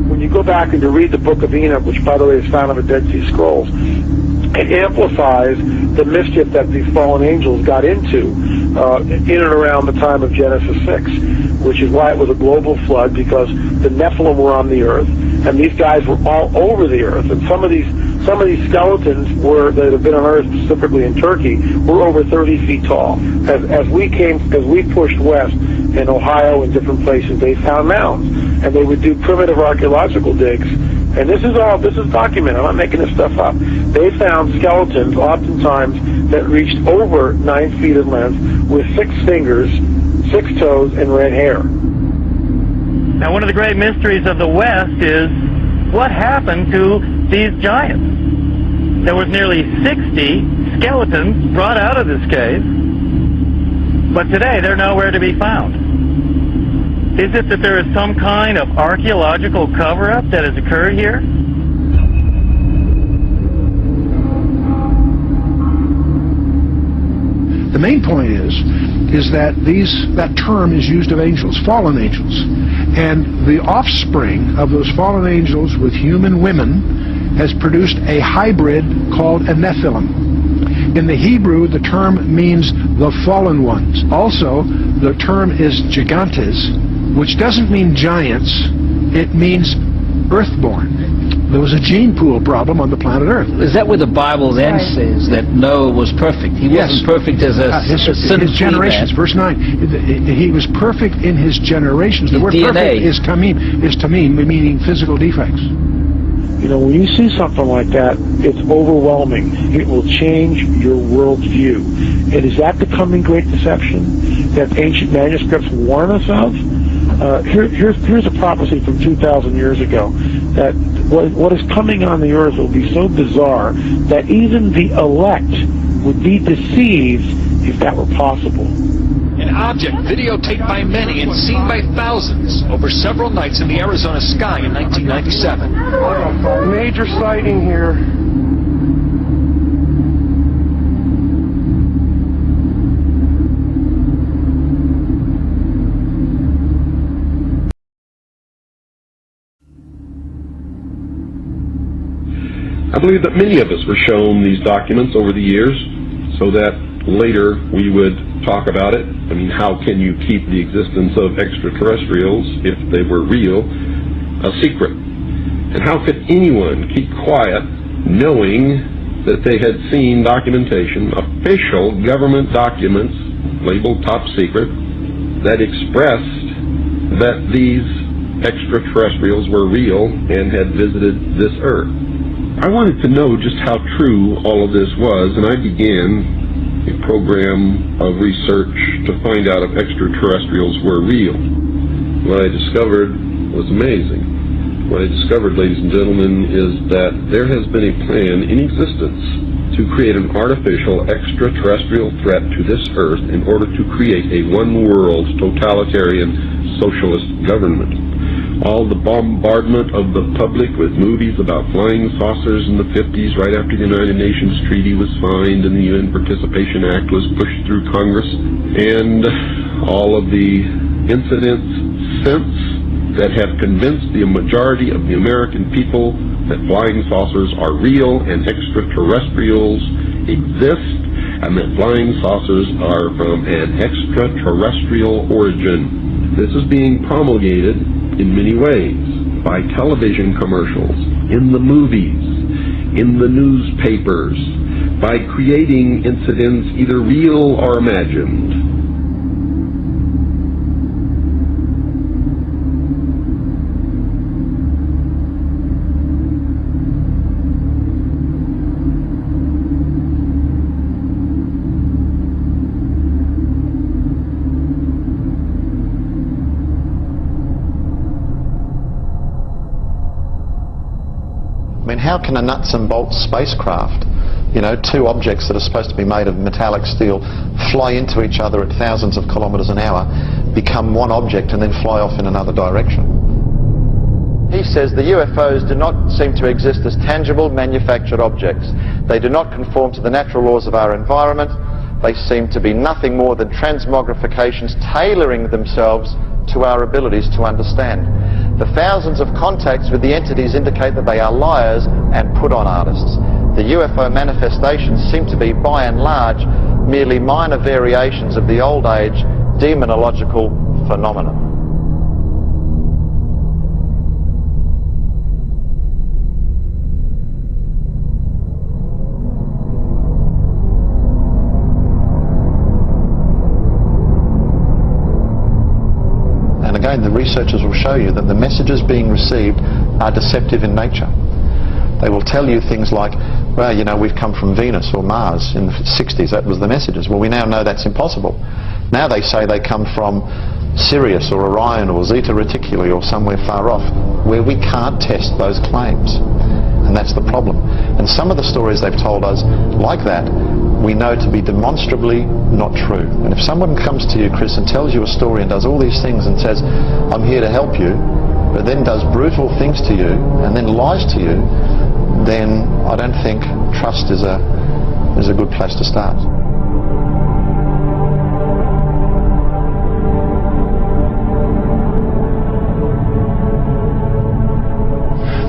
[SPEAKER 9] When you go back and you read the Book of Enoch, which, by the way, is found in the Dead Sea Scrolls, it amplifies the mischief that these fallen angels got into in and around the time of Genesis 6, which is why it was a global flood, because the Nephilim were on the earth, and these guys were all over the earth, and some of these skeletons that have been unearthed specifically in Turkey were over 30 feet tall. As we pushed west in Ohio and different places, they found mounds, and they would do primitive archaeological digs. And this is documented. I'm not making this stuff up. They found skeletons, oftentimes, that reached over 9 feet in length, with 6 fingers, 6 toes, and red hair.
[SPEAKER 3] Now, one of the great mysteries of the West is what happened to these giants. There was nearly 60 skeletons brought out of this cave, but today they're nowhere to be found. Is it that there is some kind of archaeological cover-up that has occurred here?
[SPEAKER 4] The main point is that that term is used of angels, fallen angels, and the offspring of those fallen angels with human women has produced a hybrid called a Nephilim. In the Hebrew, the term means the fallen ones. Also, the term is gigantes, which doesn't mean giants, it means earthborn. There was a gene pool problem on the planet Earth.
[SPEAKER 15] Is that where the Bible then says that Noah was perfect? He wasn't perfect as a
[SPEAKER 4] his generations. Verse 9. He was perfect in his generations. The word
[SPEAKER 15] DNA.
[SPEAKER 4] perfect is tamim, meaning physical defects.
[SPEAKER 8] You know, when you see something like that, it's overwhelming. It will change your worldview. And is that the coming great deception that ancient manuscripts warn us of? Here's a prophecy from 2,000 years ago, that what is coming on the earth will be so bizarre that even the elect would be deceived if that were possible.
[SPEAKER 18] An object videotaped by many and seen by thousands over several nights in the Arizona sky in 1997.
[SPEAKER 8] Major sighting here.
[SPEAKER 16] I believe that many of us were shown these documents over the years so that later we would talk about it. I mean, how can you keep the existence of extraterrestrials, if they were real, a secret? And how could anyone keep quiet knowing that they had seen documentation, official government documents labeled top secret, that expressed that these extraterrestrials were real and had visited this earth? I wanted to know just how true all of this was, and I began a program of research to find out if extraterrestrials were real. What I discovered was amazing. What I discovered, ladies and gentlemen, is that there has been a plan in existence to create an artificial extraterrestrial threat to this earth in order to create a one-world totalitarian socialist government. All the bombardment of the public with movies about flying saucers in the 50s, right after the United Nations Treaty was signed and the UN Participation Act was pushed through Congress, and all of the incidents since that have convinced the majority of the American people that flying saucers are real and extraterrestrials exist, and that flying saucers are from an extraterrestrial origin. This is being promulgated in many ways, by television commercials, in the movies, in the newspapers, by creating incidents either real or imagined.
[SPEAKER 12] I mean, how can a nuts and bolts spacecraft, you know, two objects that are supposed to be made of metallic steel, fly into each other at thousands of kilometers an hour, become one object and then fly off in another direction? He says the UFOs do not seem to exist as tangible, manufactured objects. They do not conform to the natural laws of our environment. They seem to be nothing more than transmogrifications tailoring themselves to our abilities to understand. The thousands of contacts with the entities indicate that they are liars and put-on artists. The UFO manifestations seem to be, by and large, merely minor variations of the old-age demonological phenomenon. And again, the researchers will show you that the messages being received are deceptive in nature. They will tell you things like, well, you know, we've come from Venus or Mars in the 60s. That was the messages. Well, we now know that's impossible. Now they say they come from Sirius or Orion or Zeta Reticuli or somewhere far off, where we can't test those claims. And that's the problem. And some of the stories they've told us, like that, we know to be demonstrably not true. And if someone comes to you, Chris, and tells you a story and does all these things and says, I'm here to help you, but then does brutal things to you and then lies to you, then I don't think trust is a good place to start.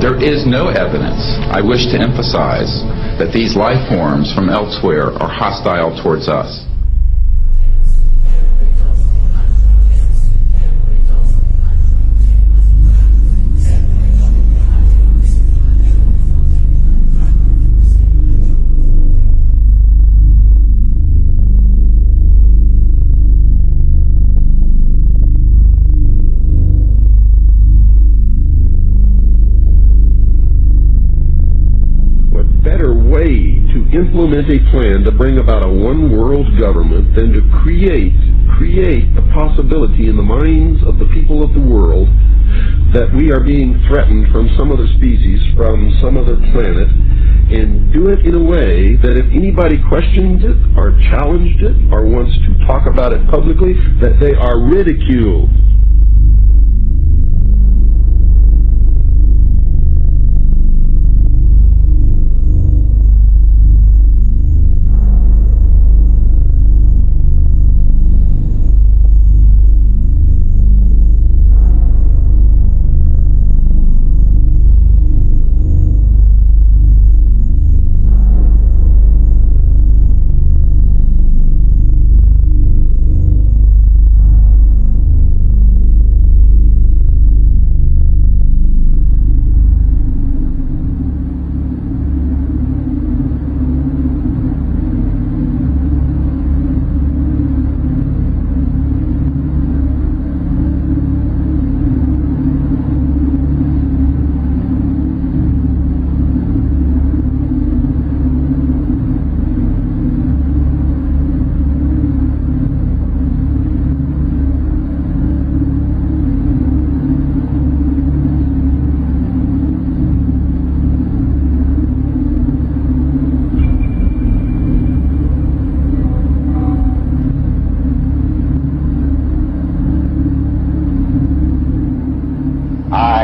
[SPEAKER 11] There is no evidence, I wish to emphasize, that these life forms from elsewhere are hostile towards us.
[SPEAKER 16] Implement a plan to bring about a one-world government than to create the possibility in the minds of the people of the world that we are being threatened from some other species, from some other planet, and do it in a way that if anybody questions it or challenged it or wants to talk about it publicly, that they are ridiculed.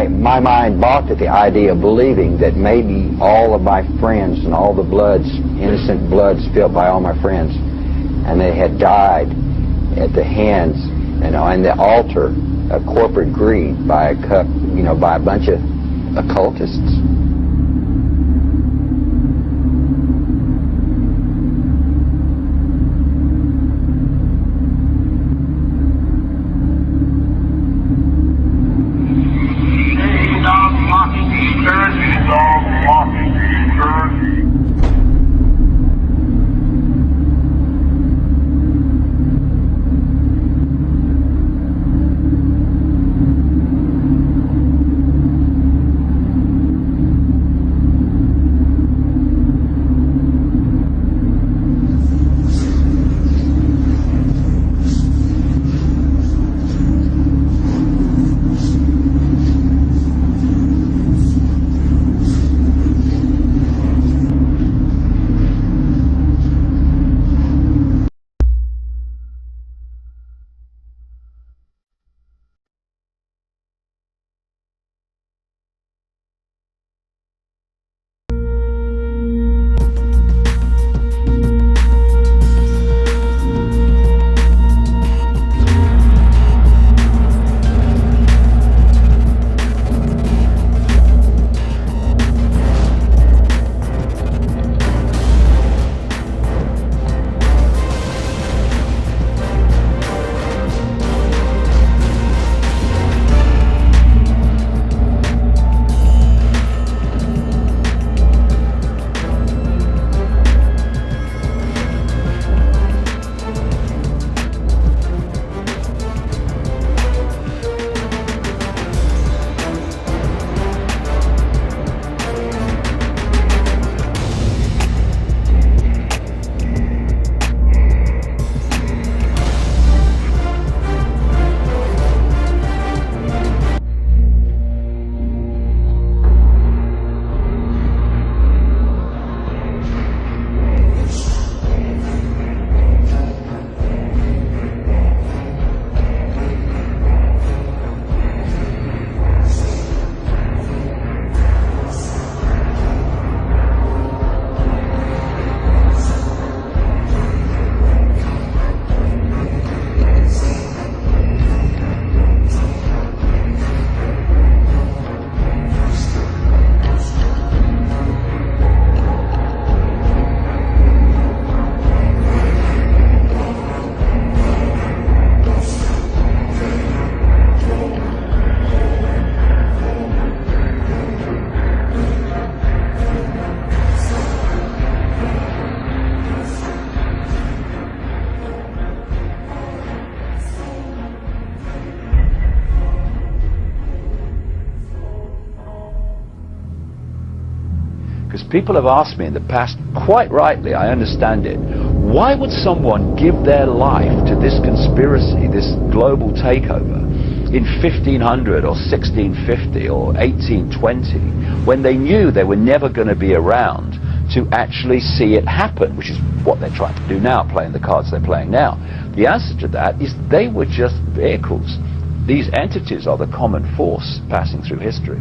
[SPEAKER 2] My mind balked at the idea of believing that maybe all of my friends and all the bloods, innocent blood spilled by all my friends, and they had died at the hands, and the altar of corporate greed by a bunch of occultists.
[SPEAKER 5] People have asked me in the past, quite rightly, I understand it, why would someone give their life to this conspiracy, this global takeover, in 1500 or 1650 or 1820, when they knew they were never going to be around to actually see it happen, which is what they're trying to do now, playing the cards they're playing now. The answer to that is they were just vehicles. These entities are the common force passing through history.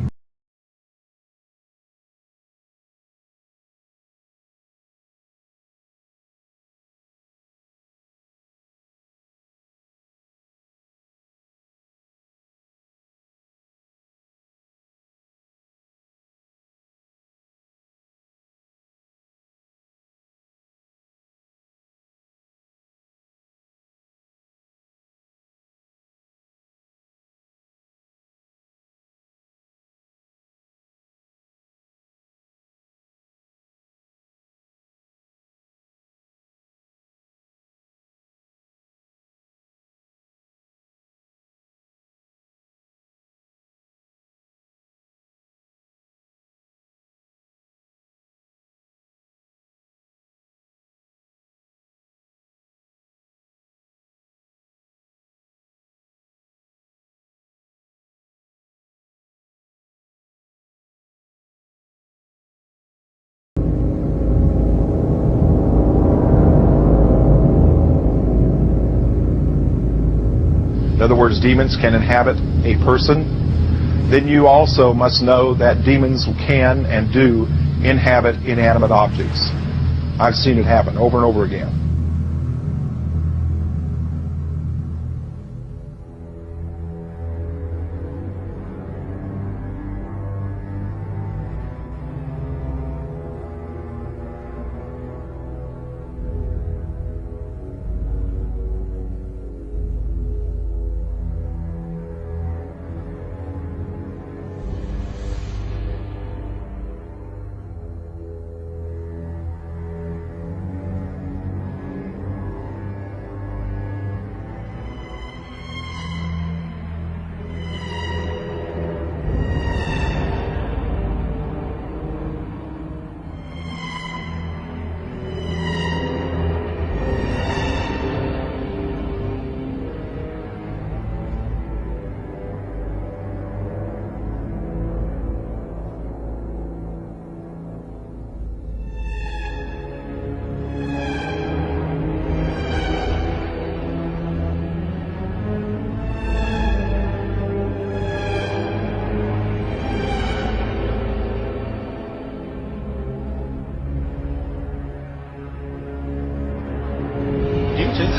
[SPEAKER 7] In other words, demons can inhabit a person. Then you also must know that demons can and do inhabit inanimate objects. I've seen it happen over and over again.3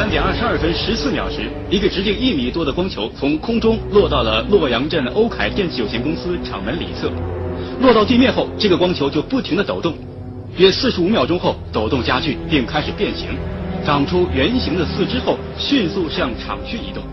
[SPEAKER 20] 点22分14秒时，一个直径1米多的光球从空中落到了洛阳镇欧凯电器有限公司厂门里侧。落到地面后，这个光球就不停地抖动，约45秒钟后，抖动加剧并开始变形，长出圆形的四肢后，迅速向厂区移动。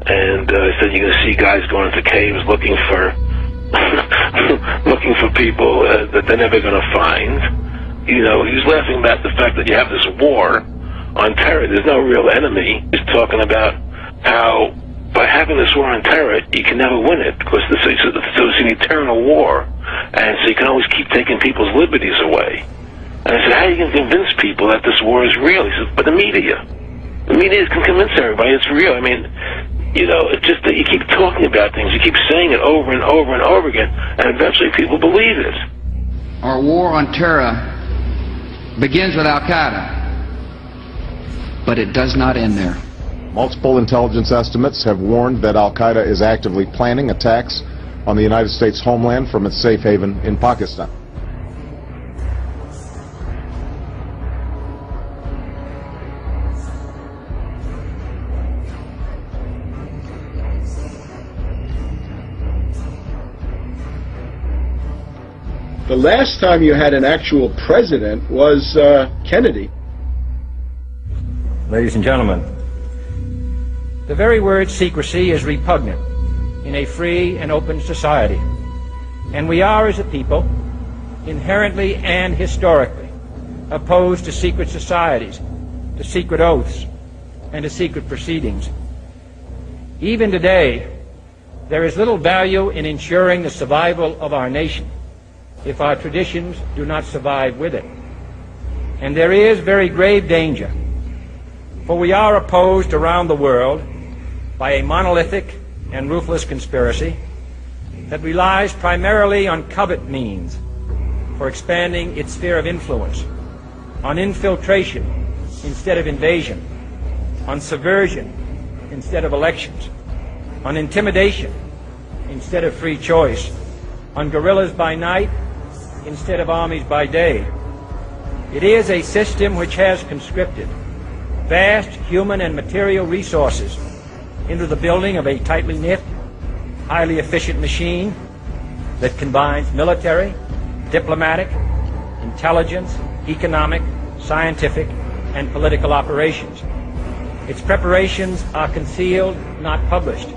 [SPEAKER 23] And said you're going to see guys going into caves looking for people that they're never going to find. You know, he's laughing about the fact that you have this war on terror. There's no real enemy. He's talking about how by having this war on terror, you can never win it because so it's an eternal war, and so you can always keep taking people's liberties away. And I said, how are you going to convince people that this war is real? He said, but the media can convince everybody it's real. I mean, you know, it's just that you keep talking about things, you keep saying it over and over and over again, and eventually people believe it.
[SPEAKER 2] Our war on terror begins with Al-Qaeda, but it does not end there.
[SPEAKER 7] Multiple intelligence estimates have warned that Al-Qaeda is actively planning attacks on the United States homeland from its safe haven in Pakistan.
[SPEAKER 1] The last time you had an actual president was Kennedy.
[SPEAKER 9] Ladies and gentlemen, the very word secrecy is repugnant in a free and open society. And we are, as a people, inherently and historically opposed to secret societies, to secret oaths, and to secret proceedings. Even today, there is little value in ensuring the survival of our nation if our traditions do not survive with it. And there is very grave danger, for we are opposed around the world by a monolithic and ruthless conspiracy that relies primarily on covert means for expanding its sphere of influence, on infiltration instead of invasion, on subversion instead of elections, on intimidation instead of free choice, on guerrillas by night instead of armies by day. It is a system which has conscripted vast human and material resources into the building of a tightly knit, highly efficient machine that combines military, diplomatic, intelligence, economic, scientific, and political operations. Its preparations are concealed, not published.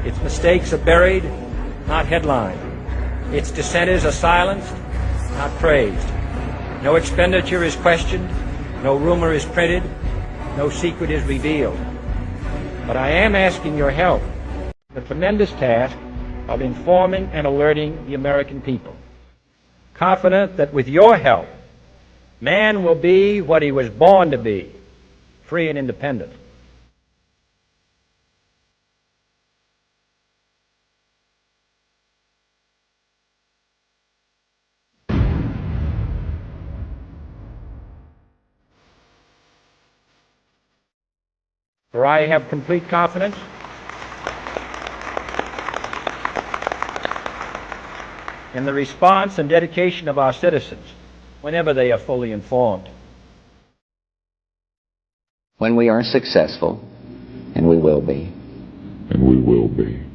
[SPEAKER 9] Its mistakes are buried, not headlined. Its dissenters are silenced, not praised. No expenditure is questioned, no rumor is printed, no secret is revealed. But I am asking your help in the tremendous task of informing and alerting the American people, confident that with your help, man will be what he was born to be, free and independent. For I have complete confidence in the response and dedication of our citizens whenever they are fully informed.
[SPEAKER 2] When we are successful, and we will be,
[SPEAKER 16] And we will be.